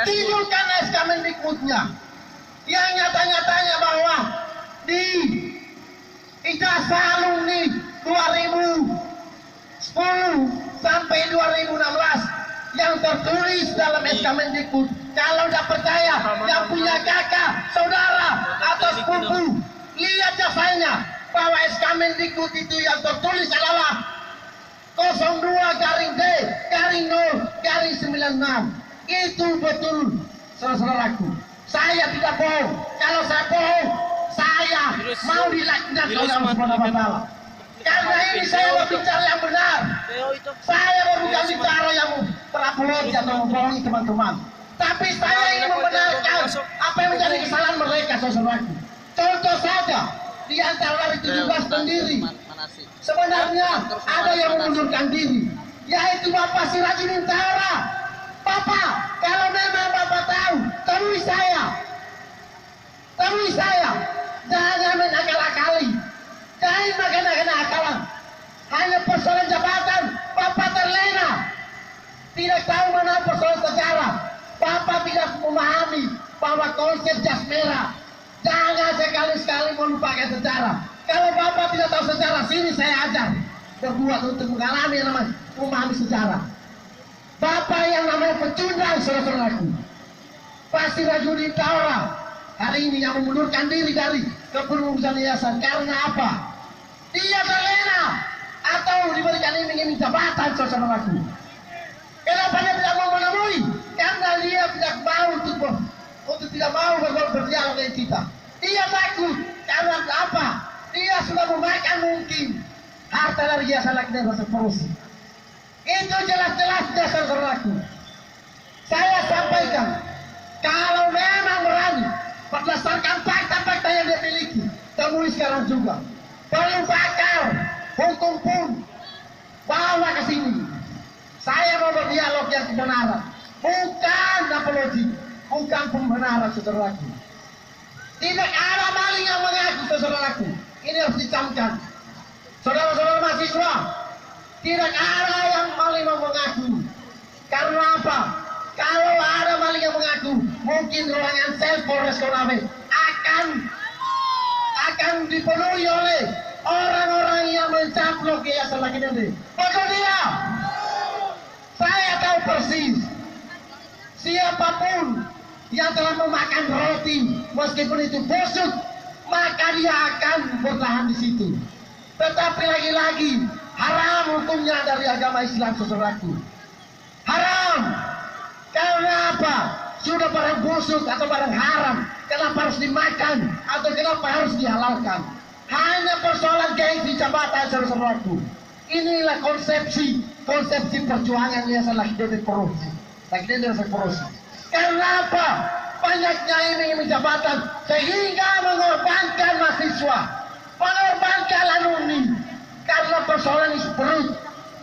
[SPEAKER 3] Tunjukkan SK Mendikbudnya yang nyata-nyatanya bahwa di ijazah alumni 2010 sampai 2016 yang tertulis dalam SK Mendikbud. Kalau tidak percaya, yang punya kakak, saudara, atau sepupu, lihat jasanya bahwa SK Mendikbud itu yang tertulis adalah 02-D-0-96. Itu betul, saudara-saudaraku. Saya tidak bohong. Kalau saya bohong, saya mau dilaknat oleh Allah Subhanahu wa Ta'ala. Karena ini saya berbicara yang benar. Saya bukan bicara yang terapologi atau membohongi teman-teman. Tapi saya ingin membenarkan apa yang menjadi kesalahan mereka, saudaraku. Contoh saja, di antara dari 17 pendiri, sebenarnya ada yang mengundurkan diri, yaitu Bapak Sirajuddin Tahara. Bapak, kalau memang Bapak tahu, temui saya, jangan menakal-akali, jangan makan akalan. Hanya persoalan jabatan, Bapak terlena, tidak tahu mana persoalan sejarah. Bapak tidak memahami bahwa konsep jas merah. Jangan sekali-sekali melupakan sejarah. Kalau Bapak tidak tahu sejarah, sini saya ajar berbuat untuk mengalami yang namanya memahami sejarah. Bapak yang namanya pecundang, saudara-saudaraku, Pak Sirajuddin Tahara hari ini yang mengundurkan diri dari kepengurusan yayasan. Karena apa? Dia terlena atau diberikan iming-iming jabatan, saudara-saudaraku. Kenapa dia tidak mau menemui? Karena dia tidak mau untuk tidak mau berdialog dengan kita. Dia takut. Karena apa? Dia sudah memakan mungkin harta dari Yayasan Lucky Dende Rasa Korosi. Itu jelas-jelasnya, saudaraku. Saya sampaikan, kalau memang berani berdasarkan fakta-fakta yang dia miliki, temui sekarang juga. Perlu bakal hukum pun bawa ke sini. Saya mau berdialog yang kebenaran, bukan apologi, bukan pembenaran, saudaraku. Tidak ada maling yang mengaku, saudaraku. Ini harus dicamkan. Saudara-saudara mahasiswa, tidak ada yang maling yang mengaku. Karena apa? Kalau ada maling yang mengaku, mungkin ruangan sel Polres Konawe akan dipenuhi oleh orang-orang yang mencaplok Yayasan Lucky Dende. Betul dia. Saya tahu persis, siapapun yang telah memakan roti, meskipun itu busuk, maka dia akan bertahan di situ. Tetapi lagi-lagi, haram hukumnya dari agama Islam, saudaraku. Haram. Karena apa? Sudah barang busuk atau barang haram, kenapa harus dimakan atau kenapa harus dihalalkan? Hanya persoalan gengsi jabatan, saudaraku. Inilah konsepsi perjuangan Yayasan Lucky Dende Rasa Korosi. Karena apa? Banyaknya ini jabatan sehingga mengorbankan mahasiswa, mengorbankan alumni karena persoalan isi perut.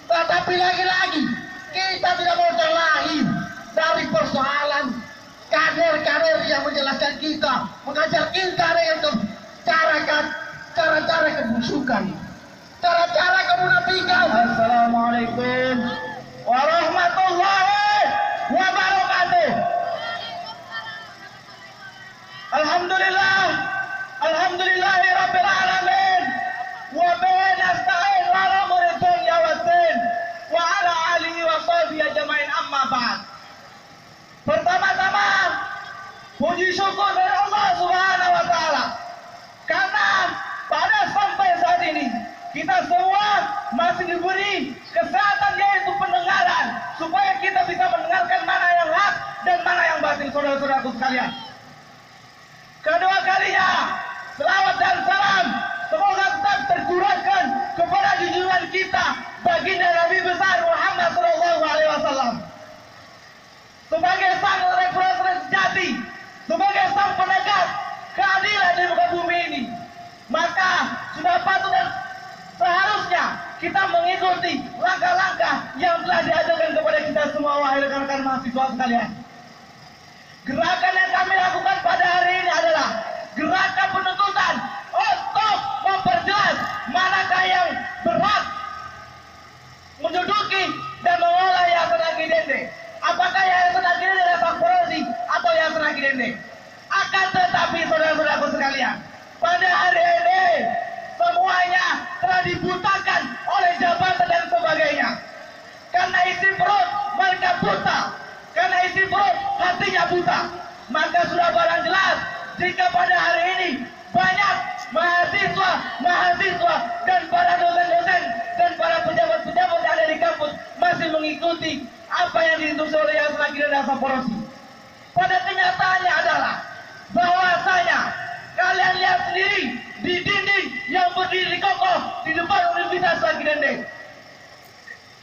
[SPEAKER 3] Tetapi lagi-lagi kita tidak mau terlahir dari persoalan kader-kader yang menjelaskan kita, mengajar kita dengan cara-cara kebusukan, cara-cara kemunafikan. Assalamualaikum warahmatullahi wabarakatuh. Alhamdulillahirabbil alamin wa bihi nasta'in wa ala umuri dunya waddin wa ala alihi wa sahbihi ajmain, amma ba'd. Pertama-tama puji syukur dari Allah Subhanahu wa Ta'ala, karena pada sampai saat ini kita semua masih diberi kesehatan, yaitu pendengaran, supaya kita bisa mendengarkan mana yang hak dan mana yang batil, saudara-saudaraku sekalian. Kedua kalinya, selawat dan salam semoga tetap tercurahkan kepada junjungan kita, baginda Nabi besar Muhammad SAW sebagai sang langkah-langkah yang telah diajarkan kepada kita semua, wahai rekan-rekan mahasiswa sekalian. Gerakan yang kami lakukan pada hari ini adalah gerakan penuntutan untuk memperjelas manakah yang berhak menduduki dan mengelola Yayasan Akidende. Apakah Yayasan Akidende Rasa Korosi atau Yayasan Akidende? Akan tetapi saudara-saudaraku sekalian, pada hari ini semuanya telah dibutakan oleh jabatan dan sebagainya. Karena isi perut mereka buta, karena isi perut hatinya buta. Maka sudah barang jelas jika pada hari ini banyak mahasiswa dan para dosen-dosen dan para pejabat-pejabat yang ada di kampus masih mengikuti apa yang diinstruksi oleh Yayasan Akidende Rasa Korosi. Pada kenyataannya adalah bahwasanya kalian lihat sendiri di dinding yang berdiri kokoh di depan Universitas Akidende.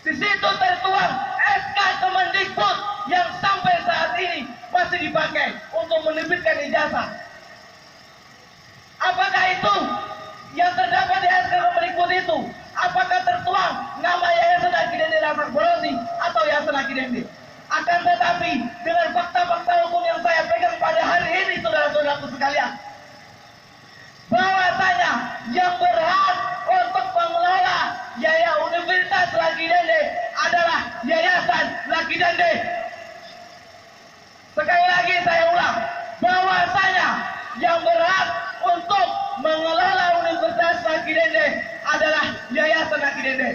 [SPEAKER 3] Di situ tertuang SK Kemendikbud yang sampai saat ini masih dipakai untuk menerbitkan ijazah. Apakah itu yang terdapat di SK Kemendikbud itu? Apakah tertuang nama Yayasan Akidende Rasa Korosi atau Yayasan Akidende? Akan tetapi dengan fakta-fakta hukum yang saya pegang pada hari ini, saudara-saudaraku sekalian, bahwasanya yang berhak untuk mengelola Universitas Lakidende adalah Yayasan Lakidende. Sekali lagi saya ulang, bahwasanya yang berhak untuk mengelola Universitas Lakidende adalah Yayasan Lakidende.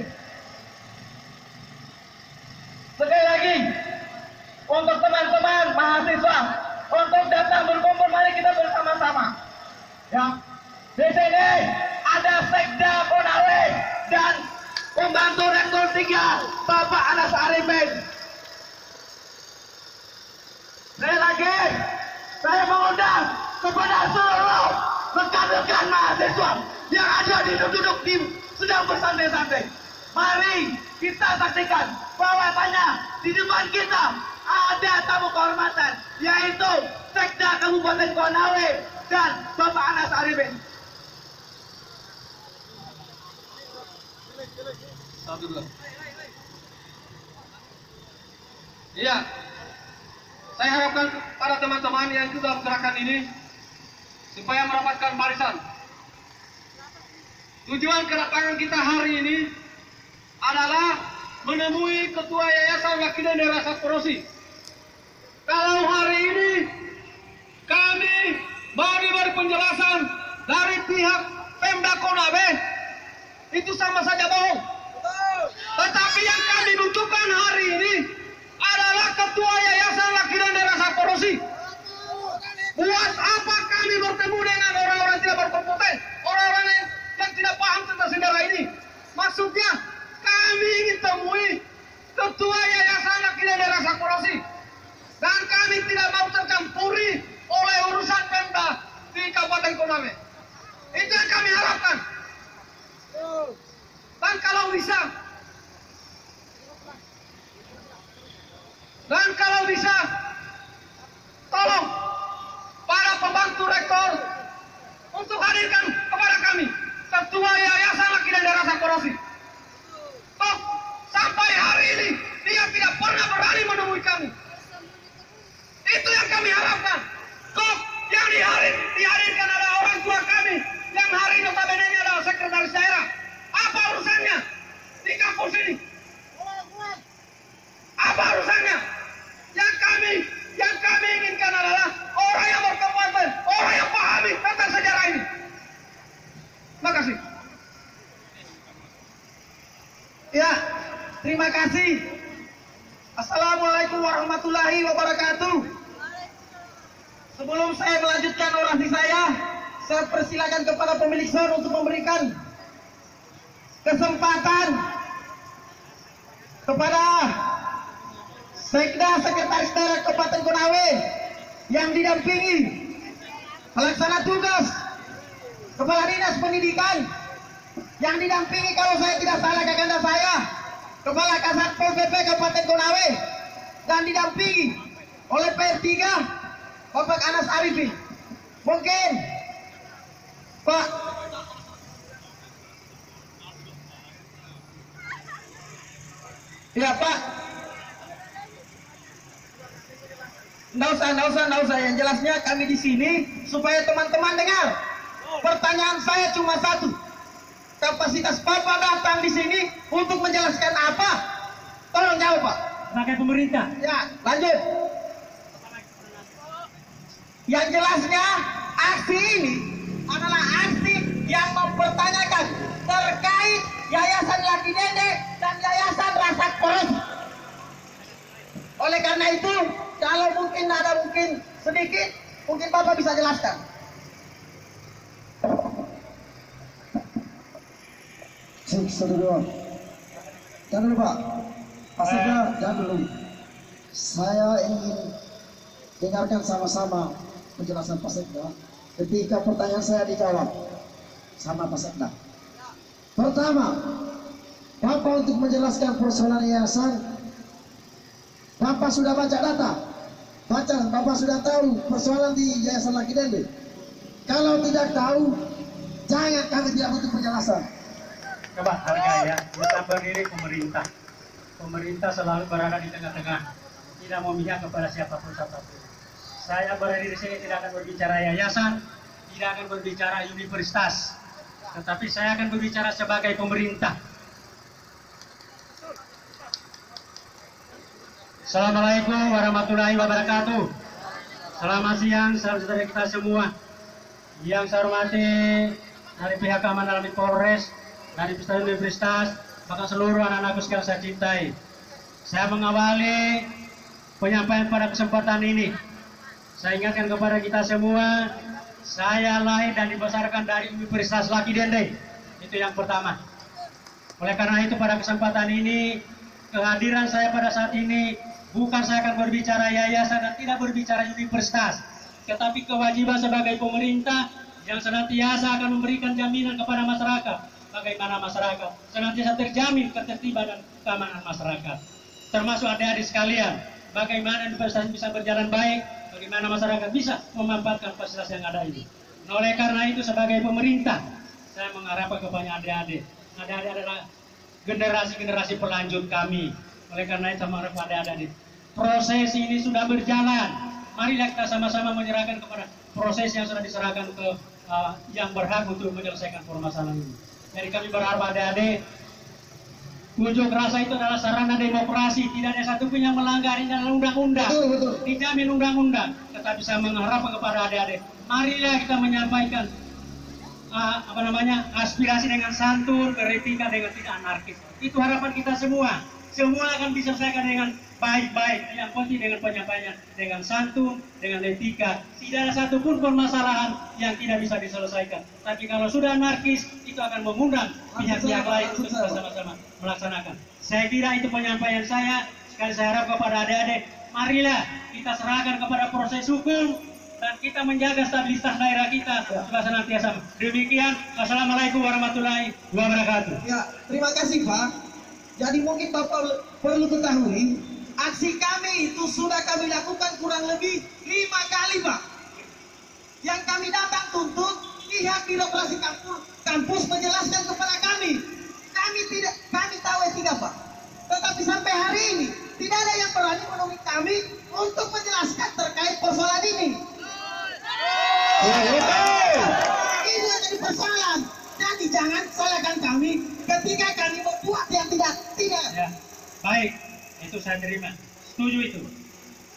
[SPEAKER 3] Sekali lagi, untuk teman-teman mahasiswa, untuk datang berkumpul, mari kita bersama-sama. Ya, di sini ada Sekda Konawe dan pembantu Rektor 3 Bapak Anas Arifin. Sekali lagi, saya mengundang kepada seluruh rekan-rekan mahasiswa yang ada di duduk sedang bersantai-santai. Mari kita saksikan bahwasanya di depan kita ada tamu kehormatan, yaitu Sekda Kabupaten Konawe dan Bapak Anas Arifin.
[SPEAKER 2] Iya, saya harapkan para teman-teman yang ikut dalam gerakan ini supaya mendapatkan barisan. Tujuan kedatangan kita hari ini adalah menemui Ketua Yayasan Lakidende Rasa Korosi. Kalau hari ini kami mau diberi penjelasan dari pihak Pemda Konawe, itu sama saja bohong. Tetapi yang kami butuhkan hari ini adalah Ketua Yayasan Lakidende Rasa Korosi. Buat apa kami bertemu dengan orang-orang tidak berkompeten, orang-orang yang tidak paham tentang sejarah ini? Maksudnya kami ingin temui Ketua Yayasan Lakidende Rasa Korosi, dan kami tidak mau tercampuri oleh urusan Pemda di Kabupaten Konawe. Itu yang kami harapkan. Dan kalau bisa, tolong para pembantu rektor untuk hadirkan kepada kami Ketua Yayasan Lakidende Rasa Korosi. Toh, sampai hari ini dia tidak pernah berani menemui kami. Itu yang kami harapkan. Kok yang dihadirkan adalah orang tua kami yang hari ini notabene adalah sekretaris daerah. Apa urusannya di kampus ini? Apa urusannya? Yang kami inginkan adalah orang yang berkompeten, orang yang pahami tentang sejarah ini. Makasih.
[SPEAKER 3] Ya, terima kasih. Assalamualaikum warahmatullahi wabarakatuh. Sebelum saya melanjutkan orasi saya persilakan kepada pemilik sound untuk memberikan kesempatan kepada Sekda Sekretaris Daerah Kabupaten Konawe yang didampingi pelaksana tugas Kepala Dinas Pendidikan yang didampingi, kalau saya tidak salah kakanda saya, Kepala Kasatpol PP Kabupaten Konawe, dan didampingi oleh PR3 Bapak Anas Arifin. Mungkin Pak Ya Pak. Nggak usah. Yang jelasnya kami di sini supaya teman-teman dengar. Pertanyaan saya cuma satu. Kapasitas Bapak datang di sini untuk menjelaskan apa? Tolong jawab Pak.
[SPEAKER 8] Sebagai pemerintah.
[SPEAKER 3] Ya, lanjut. Yang jelasnya aksi ini adalah aksi yang mempertanyakan terkait Yayasan Lucky Dende dan Yayasan Rasa Korosi. Oleh karena itu, kalau mungkin sedikit, mungkin Bapak bisa jelaskan.
[SPEAKER 9] Jangan dulu Pak, pastinya jangan dulu. Saya ingin dengarkan sama-sama penjelasan Pak Sekda. Ketika pertanyaan saya dijawab sama Pak Sekda. Pertama, Bapak untuk menjelaskan persoalan yayasan, Bapak sudah baca data, Bapak sudah tahu persoalan di Yayasan Lucky Dende. Kalau tidak tahu, jangan kami tidak butuh penjelasan.
[SPEAKER 8] Coba hargai ya, kita berdiri pemerintah. Pemerintah selalu berada di tengah-tengah, tidak memihak kepada siapapun. Saya berdiri di sini tidak akan berbicara yayasan, tidak akan berbicara universitas, tetapi saya akan berbicara sebagai pemerintah. Assalamualaikum warahmatullahi wabarakatuh. Selamat siang saudara kita semua. Yang saya hormati dari pihak keamanan Polres, dari universitas, bahkan seluruh anak-anakku sekalian saya cintai. Saya mengawali penyampaian pada kesempatan ini. Saya ingatkan kepada kita semua, saya lahir dan dibesarkan dari Universitas Lucky Dende. Itu yang pertama. Oleh karena itu pada kesempatan ini, kehadiran saya pada saat ini, bukan saya akan berbicara yayasan dan tidak berbicara universitas, tetapi kewajiban sebagai pemerintah yang senantiasa akan memberikan jaminan kepada masyarakat. Bagaimana masyarakat senantiasa terjamin ketertiban dan keamanan masyarakat, termasuk adik-adik sekalian. Bagaimana investasi bisa berjalan baik, bagaimana masyarakat bisa memanfaatkan fasilitas yang ada ini. Nah, oleh karena itu sebagai pemerintah, saya mengharapkan kepada adik-adik. Adik-adik adalah generasi pelanjut kami. Oleh karena itu saya mengharapkan adik-adik. Proses ini sudah berjalan. Marilah kita sama-sama menyerahkan kepada proses yang sudah diserahkan ke yang berhak untuk menyelesaikan permasalahan ini. Jadi kami berharap adik-adik, unjuk rasa itu adalah sarana demokrasi, tidak ada satupun yang melanggar, ini adalah undang-undang, dijamin undang-undang. Tetapi saya mengharap kepada adik-adik, marilah kita menyampaikan aspirasi dengan santun, beretika dengan tidak anarkis. Itu harapan kita semua. Semua akan diselesaikan dengan baik-baik. Yang penting dengan penyampaian dengan santun, dengan etika. Tidak ada satupun permasalahan yang tidak bisa diselesaikan. Tapi kalau sudah anarkis, itu akan mengundang pihak-pihak lain untuk bersama-sama melaksanakan. Saya kira itu penyampaian saya. Sekali saya harap kepada adik-adik, marilah kita serahkan kepada proses hukum dan kita menjaga stabilitas daerah kita supaya senantiasa. Demikian, wassalamualaikum warahmatullahi wabarakatuh.
[SPEAKER 3] Ya, terima kasih Pak. Jadi mungkin Bapak perlu ketahui, aksi kami itu sudah kami lakukan kurang lebih 5 kali Pak. Yang kami datang tuntut pihak birokrasi kampus menjelaskan kepada kami. Kami tahu etika Pak. Tetapi sampai hari ini tidak ada yang berani menemui kami untuk menjelaskan terkait persoalan ini. Ini yang jadi persoalan. Jadi jangan salahkan kami ketika kami membuat yang tidak.
[SPEAKER 8] Ya, baik, itu saya terima. Setuju itu.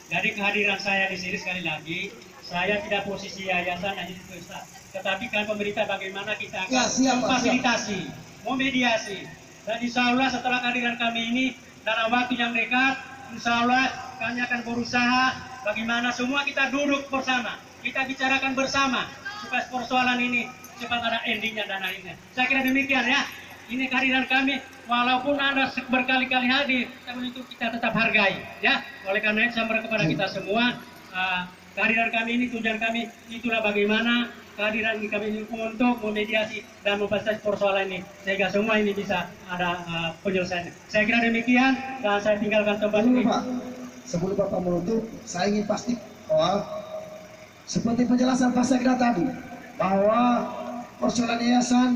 [SPEAKER 8] Jadi kehadiran saya di sini sekali lagi, saya tidak posisi yayasan dan universitas, tetapi kan pemerintah bagaimana kita akan memfasilitasi, memediasi. Dan insya Allah setelah kehadiran kami ini dalam waktu yang dekat, insya Allah kami akan berusaha bagaimana semua kita duduk bersama, kita bicarakan bersama supaya persoalan ini cepat ada endingnya dan akhirnya. Saya kira demikian ya. Ini kehadiran kami, walaupun Anda berkali-kali hadir, tapi itu kita tetap hargai ya. Oleh karena itu saya berharap kepada kita semua, kehadiran kami ini, tujuan kami itulah bagaimana kehadiran kami ini untuk memediasi dan memfasilitasi persoalan ini sehingga semua ini bisa ada penyelesaian. Saya kira demikian dan saya tinggalkan tempat ini.
[SPEAKER 9] Pak, sebelum Bapak menutup, saya ingin pasti bahwa seperti penjelasan Pak Sekda tadi, bahwa persoalan yayasan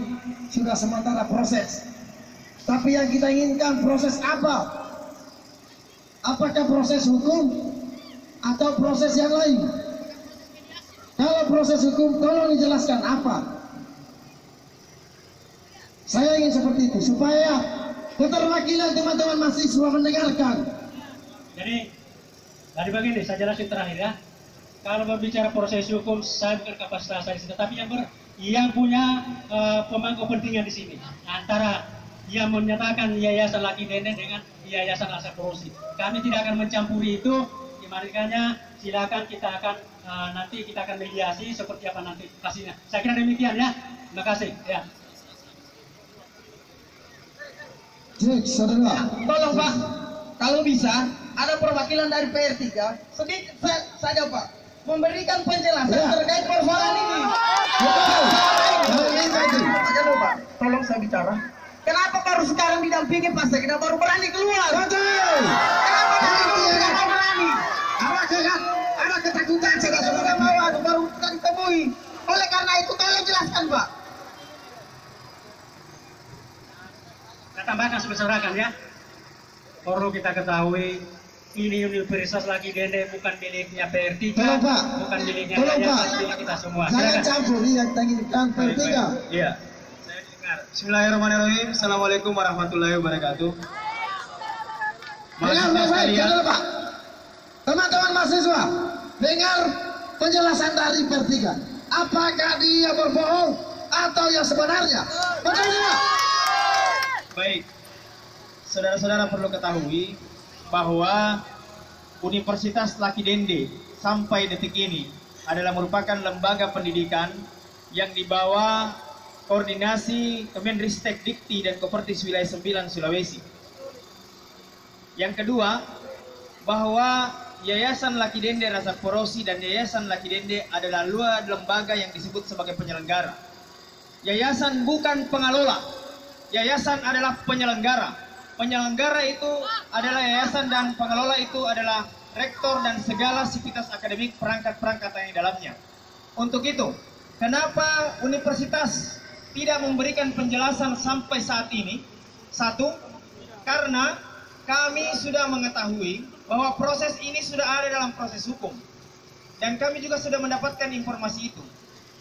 [SPEAKER 9] sudah sementara proses. Tapi yang kita inginkan proses apa? apakah proses hukum atau proses yang lain? Kalau proses hukum, tolong dijelaskan apa? Saya ingin seperti itu, supaya keterwakilan teman-teman mahasiswa mendengarkan.
[SPEAKER 8] Jadi, dari begini, saya jelasin terakhir ya. Kalau berbicara proses hukum, saya bukan kapasitas saya, tetapi yang punya pemangku kepentingan di sini. Antara yang menyatakan Yayasan Lucky Dende dengan Yayasan Rasa Korosi. Kami tidak akan mencampuri itu, makanya silakan kita akan nanti kita akan mediasi seperti apa nanti hasilnya. Saya kira demikian ya. Terima kasih. Ya.
[SPEAKER 9] Saudara.
[SPEAKER 3] Tolong Pak, kalau bisa ada perwakilan dari PR3 sedikit saja Pak memberikan penjelasan terkait persoalan ini. Betul. Pak, tolong saya bicara. Kenapa baru sekarang didampingi Pak Sekda baru berani keluar?
[SPEAKER 9] Betul.
[SPEAKER 3] Kenapa berani?
[SPEAKER 9] Ada ketakutan saudara-saudara
[SPEAKER 3] baru kita ditemui. Oleh karena itu tolong jelaskan Pak.
[SPEAKER 8] Saya tambahkan sebesarakan ya. Perlu kita ketahui ini Universitas Lucky Dende bukan miliknya PR3,
[SPEAKER 9] Tolong, Pak.
[SPEAKER 8] bukan miliknya
[SPEAKER 9] Tolong, Pak.
[SPEAKER 8] Yayasan, milik kita semua.
[SPEAKER 9] Jangan
[SPEAKER 8] Silakan.
[SPEAKER 9] campur yang tangikan PR3.
[SPEAKER 8] Iya. Saya dengar. Bismillahirrahmanirrahim. Assalamualaikum warahmatullahi wabarakatuh.
[SPEAKER 9] Dengar baik-baik, dengar Pak. Teman-teman mahasiswa, dengar penjelasan dari PR3. Apakah dia berbohong atau yang sebenarnya? Betul tidak?
[SPEAKER 10] Baik, saudara-saudara perlu ketahui bahwa Universitas Lucky Dende sampai detik ini adalah merupakan lembaga pendidikan yang dibawa koordinasi Kemenristek Dikti dan Kopertis Wilayah 9 Sulawesi. Yang kedua, bahwa Yayasan Lucky Dende Rasa Korosi dan Yayasan Lucky Dende adalah dua lembaga yang disebut sebagai penyelenggara. Yayasan bukan pengelola. Yayasan adalah penyelenggara. Penyelenggara itu adalah yayasan dan pengelola itu adalah rektor dan segala sivitas akademik perangkat-perangkat yang di dalamnya. Untuk itu, kenapa universitas tidak memberikan penjelasan sampai saat ini? Satu, karena kami sudah mengetahui bahwa proses ini sudah ada dalam proses hukum. Dan kami juga sudah mendapatkan informasi itu.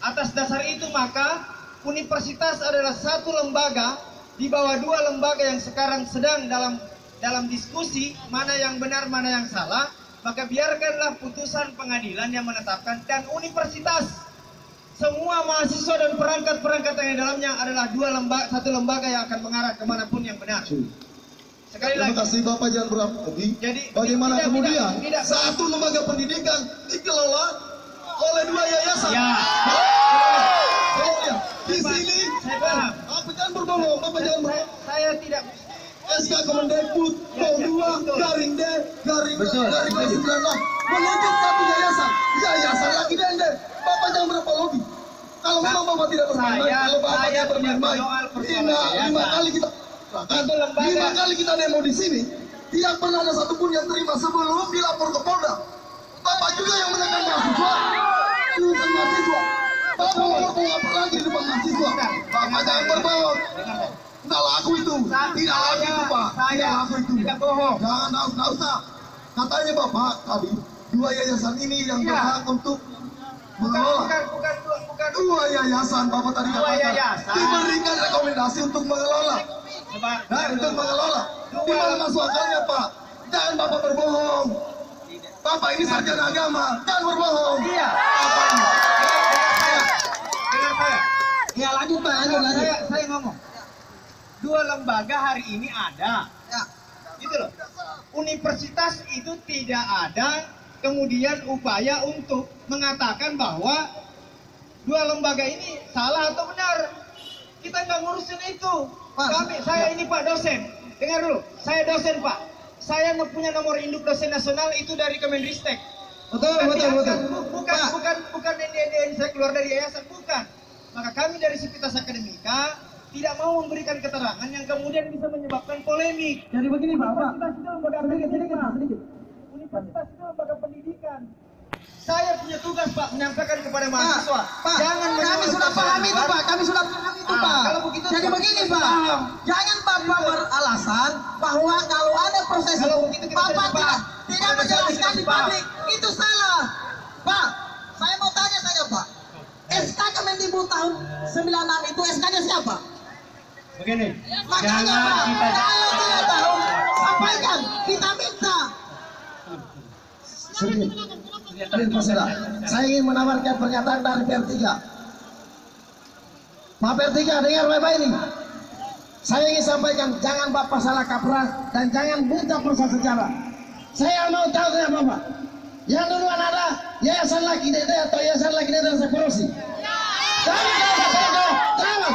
[SPEAKER 10] Atas dasar itu maka universitas adalah satu lembaga di bawah dua lembaga yang sekarang sedang dalam diskusi mana yang benar mana yang salah, maka biarkanlah putusan pengadilan yang menetapkan. Dan universitas, semua mahasiswa dan perangkat-perangkat yang di dalamnya adalah satu lembaga yang akan mengarah kemanapun yang benar. Sekali lagi.
[SPEAKER 1] Terima kasih Bapak, jangan beroperasi.
[SPEAKER 10] Jadi
[SPEAKER 1] Bagaimana kemudian
[SPEAKER 10] tidak,
[SPEAKER 1] satu lembaga pendidikan dikelola oleh dua yayasan?
[SPEAKER 10] Ya.
[SPEAKER 1] Di sini,
[SPEAKER 10] saya paham.
[SPEAKER 1] Bapak jangan berbohong, Bapak jangan berbohong.
[SPEAKER 10] Saya tidak.
[SPEAKER 1] SK Kemendikbud garing D garing 19 menunjuk satu yayasan Lucky Dende. Bapak jangan berapologi. Kalau memang Bapak tidak bermain, kalau Bapak tidak bermain, lima kali kita demo di sini, tidak pernah ada satupun yang terima sebelum dilapor ke Polda. Bapak juga yang menekan mahasiswa, urusan mahasiswa. Bapak mau lapor lagi di depan mahasiswa. Bapak jangan berbohong. Tidak laku itu, tidak laku itu Pak, tidak laku itu.
[SPEAKER 10] Tidak bohong.
[SPEAKER 1] Jangan, tidak usah. Katanya Bapak tadi, dua yayasan ini yang berhak untuk mengelola.
[SPEAKER 10] Bukan.
[SPEAKER 1] Dua yayasan, Bapak tadi katakan diberikan rekomendasi untuk mengelola. Untuk mengelola. Di mana masuk akalnya Pak? Jangan Bapak berbohong. Bapak ini sarjana agama, jangan berbohong.
[SPEAKER 10] Iya. Dengar saya.
[SPEAKER 3] Ya lanjut Pak, lanjut.
[SPEAKER 10] Saya ngomong. Dua lembaga hari ini ada.
[SPEAKER 3] Ya.
[SPEAKER 10] Gitu loh. Universitas itu tidak ada kemudian upaya untuk mengatakan bahwa dua lembaga ini salah atau benar. Kita nggak ngurusin itu. Saya ini Pak dosen. Dengar dulu, saya dosen Pak. Saya punya nomor induk dosen nasional itu dari Kemenristek.
[SPEAKER 3] Betul.
[SPEAKER 10] Bukan yang saya keluar dari yayasan, bukan. Maka kami dari Sivitas Akademika tidak mau memberikan keterangan yang kemudian bisa menyebabkan polemik.
[SPEAKER 3] Jadi begini Pak.
[SPEAKER 10] Universitas itu lembaga pendidikan. Universitas itu lembaga pendidikan. Saya punya tugas Pak menyampaikan kepada mahasiswa.
[SPEAKER 9] Pak,
[SPEAKER 10] jangan
[SPEAKER 9] kami sudah paham itu Pak, kami sudah paham itu Pak.
[SPEAKER 10] Kalau begitu,
[SPEAKER 9] jadi begini Pak, jangan Bapak beralasan bahwa kalau ada proses hukum Bapak tidak menjelaskan di publik, itu salah. Pak, saya mau tanya saja Pak, SK Kemendikbud tahun 96 itu SK-nya siapa?
[SPEAKER 10] Begini,
[SPEAKER 9] Makanya Pak, kalau tidak tahu, sampaikan, kita minta. Saya ingin menawarkan pernyataan dari PR3. Pak PR3, dengar baik-baik ini. Saya ingin sampaikan, jangan Bapak salah kaprah dan jangan buta proses sejarah. Saya mau tahu ya Bapak, yang duluan ada Yayasan Laki Dede atau Yayasan Laki Dede Rasa Korosi? Jawab.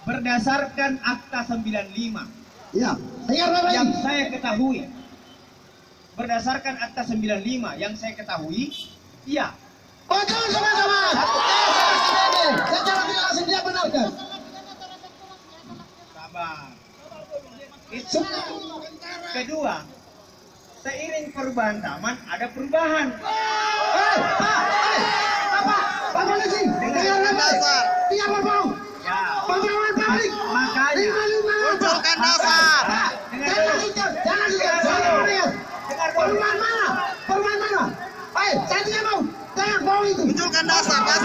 [SPEAKER 10] Berdasarkan Akta 95
[SPEAKER 9] Ya, dengar bapak
[SPEAKER 10] yang
[SPEAKER 9] ini.
[SPEAKER 10] saya ketahui, berdasarkan Akta 95 yang saya ketahui, iya.
[SPEAKER 9] Betul teman-teman. Secara tidak langsung dia benarkan.
[SPEAKER 10] Sabar. Itu kedua, seiring perubahan zaman ada perubahan.
[SPEAKER 9] Pak polisi, dengar bapak. Tiap bapak.
[SPEAKER 10] Ya.
[SPEAKER 9] Pembangunan pabrik.
[SPEAKER 10] Makanya.
[SPEAKER 9] Munculkan dasar. Jangan lihat. Perumahan mana? Perumahan mana? Ayo, saya tidak mau. Jangan mau itu. Munculkan dasar.
[SPEAKER 8] Kalau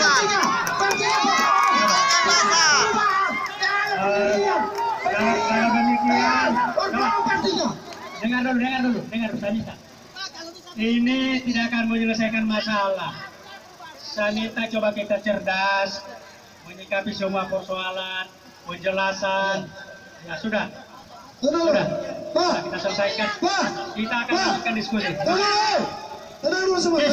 [SPEAKER 8] demikian, dengar dulu, saya minta. Ini tidak akan menyelesaikan masalah. Saya minta coba kita cerdas, menyikapi semua persoalan, penjelasan. Ya sudah. Sudah. Kita selesaikan. Kita akan lanjutkan diskusi.
[SPEAKER 9] Tenang dulu semua.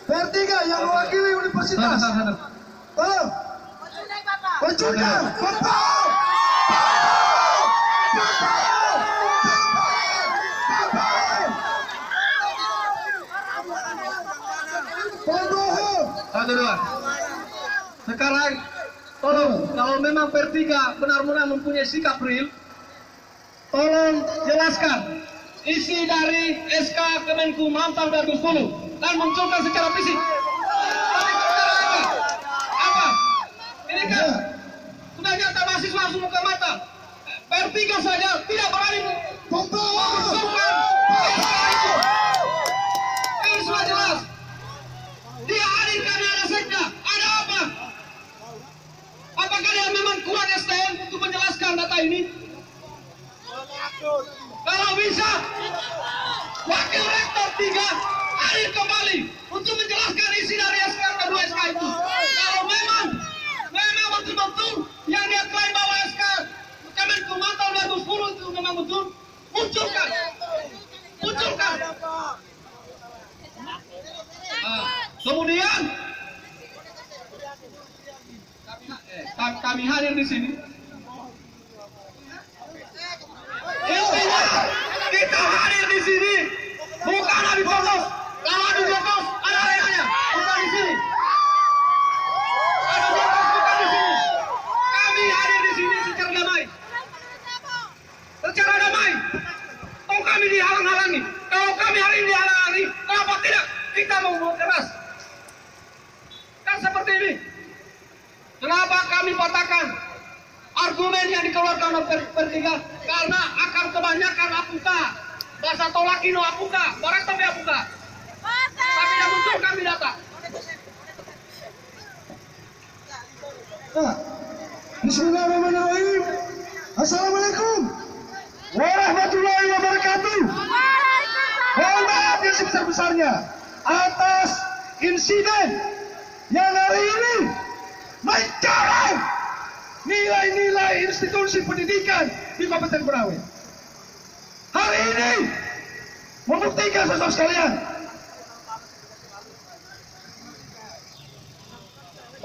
[SPEAKER 9] PR3 yang mewakili universitas. Tolong. Bercurkan.
[SPEAKER 3] Satu dua. Sekarang tolong, kalau memang PR3 benar-benar mempunyai sikap real, tolong jelaskan isi dari SK Kemenkumham tahun 2010 dan munculkan secara fisik. Apa? Ini kan sudah nyata mahasiswa langsung muka mata. PR3 saja tidak berani mengusulkan SK itu. Ini sudah jelas. Dia hadir karena ada sekda. Ada apa? Apakah dia memang kuat STM untuk menjelaskan data ini? Kalau bisa, Wakil Rektor 3 hadir kembali untuk menjelaskan isi dari SK kedua SK itu. Kalau memang betul-betul yang dia klaim bahwa SK Kemenkumham tahun 2010 itu memang betul, munculkan. Kemudian kami hadir di sini. Intinya kita hadir di sini bukan di fokus. Kalau di fokus ada arenanya, bukan di sini. Ada fokus bukan di sini. Kami hadir di sini secara damai. Kalau kami dihalang-halangi, kalau kami hari ini dihalang-halangi, kenapa tidak kita mau keras? Kan seperti ini. Kenapa kami patahkan argumen yang dikeluarkan oleh PR3? Karena akan kebanyakan apuka. Bahasa tolakino apuka, barang tapi apuka. Tapi tidak muncul kami data.
[SPEAKER 9] Bismillahirrahmanirrahim. Assalamualaikum warahmatullahi wabarakatuh. Mohon maaf yang sebesar-besarnya atas insiden yang hari ini mencoreng nilai-nilai institusi pendidikan di Kabupaten Konawe. Hari ini membuktikan saudara sekalian.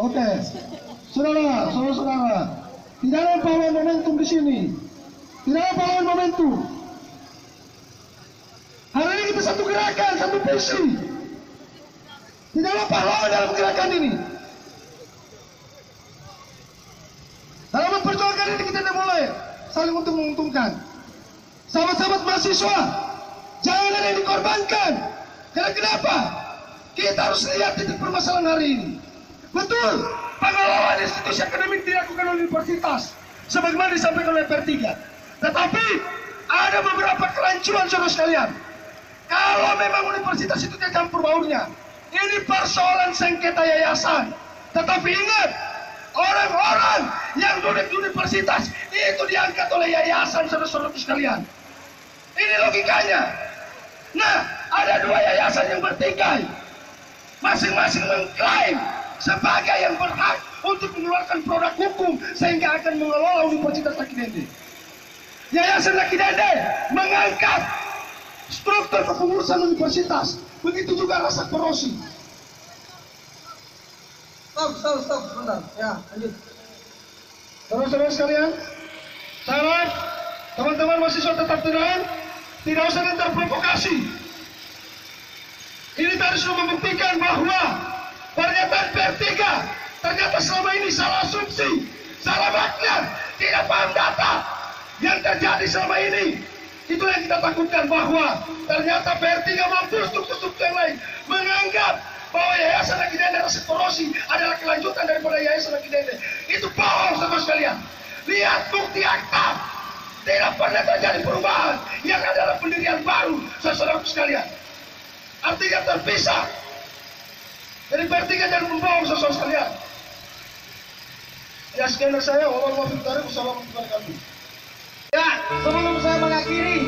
[SPEAKER 9] Oke, saudara-saudara, tidak ada pahlawan momentum di sini. Tidak ada pahlawan momentum. Hari ini kita satu gerakan, satu visi. Tidak ada pahlawan dalam gerakan ini. Dalam memperjuangkan ini kita tidak boleh saling untuk menguntungkan. Sahabat-sahabat mahasiswa,
[SPEAKER 1] Jangan ada yang dikorbankan. Karena kenapa? Kita harus lihat titik permasalahan hari ini. Betul, pengelolaan institusi akademik dilakukan oleh universitas, sebagaimana disampaikan oleh Per3. Tetapi ada beberapa kerancuan saudara sekalian. Kalau memang universitas itu tidak campur baurnya, ini persoalan sengketa yayasan. Tetapi ingat, orang-orang yang duduk di universitas itu diangkat oleh yayasan saudara-saudara sekalian. Ini logikanya. Nah, ada dua yayasan yang bertikai, masing-masing mengklaim sebagai yang berhak untuk mengeluarkan produk hukum sehingga akan mengelola Universitas Laki Dende. Yayasan Laki Dende mengangkat struktur kepengurusan universitas, begitu juga rasa korosi.
[SPEAKER 9] Stop, sebentar. Ya, lanjut.
[SPEAKER 1] Saudara-saudara sekalian, sahabat, teman-teman mahasiswa tetap tenang, tidak usah terprovokasi. Ini tadi sudah membuktikan bahwa pernyataan Per3 ternyata selama ini salah asumsi, salah makna, tidak paham data yang terjadi selama ini. Itu yang kita takutkan, bahwa ternyata Per3 mampu struktur-struktur yang lain menganggap bahwa Yayasan Laki Dende Rasa Korosi adalah kelanjutan daripada Yayasan Laki Dende. Itu bohong saudara sekalian. Lihat bukti akta, tidak pernah terjadi perubahan, yang adalah pendirian baru saudara sekalian. Artinya terpisah. Jadi Per3 jangan membohong saudara sekalian. Ya, sekian dari saya. Wassalamualaikum warahmatullahi wabarakatuh.
[SPEAKER 3] Ya, sebelum saya mengakhiri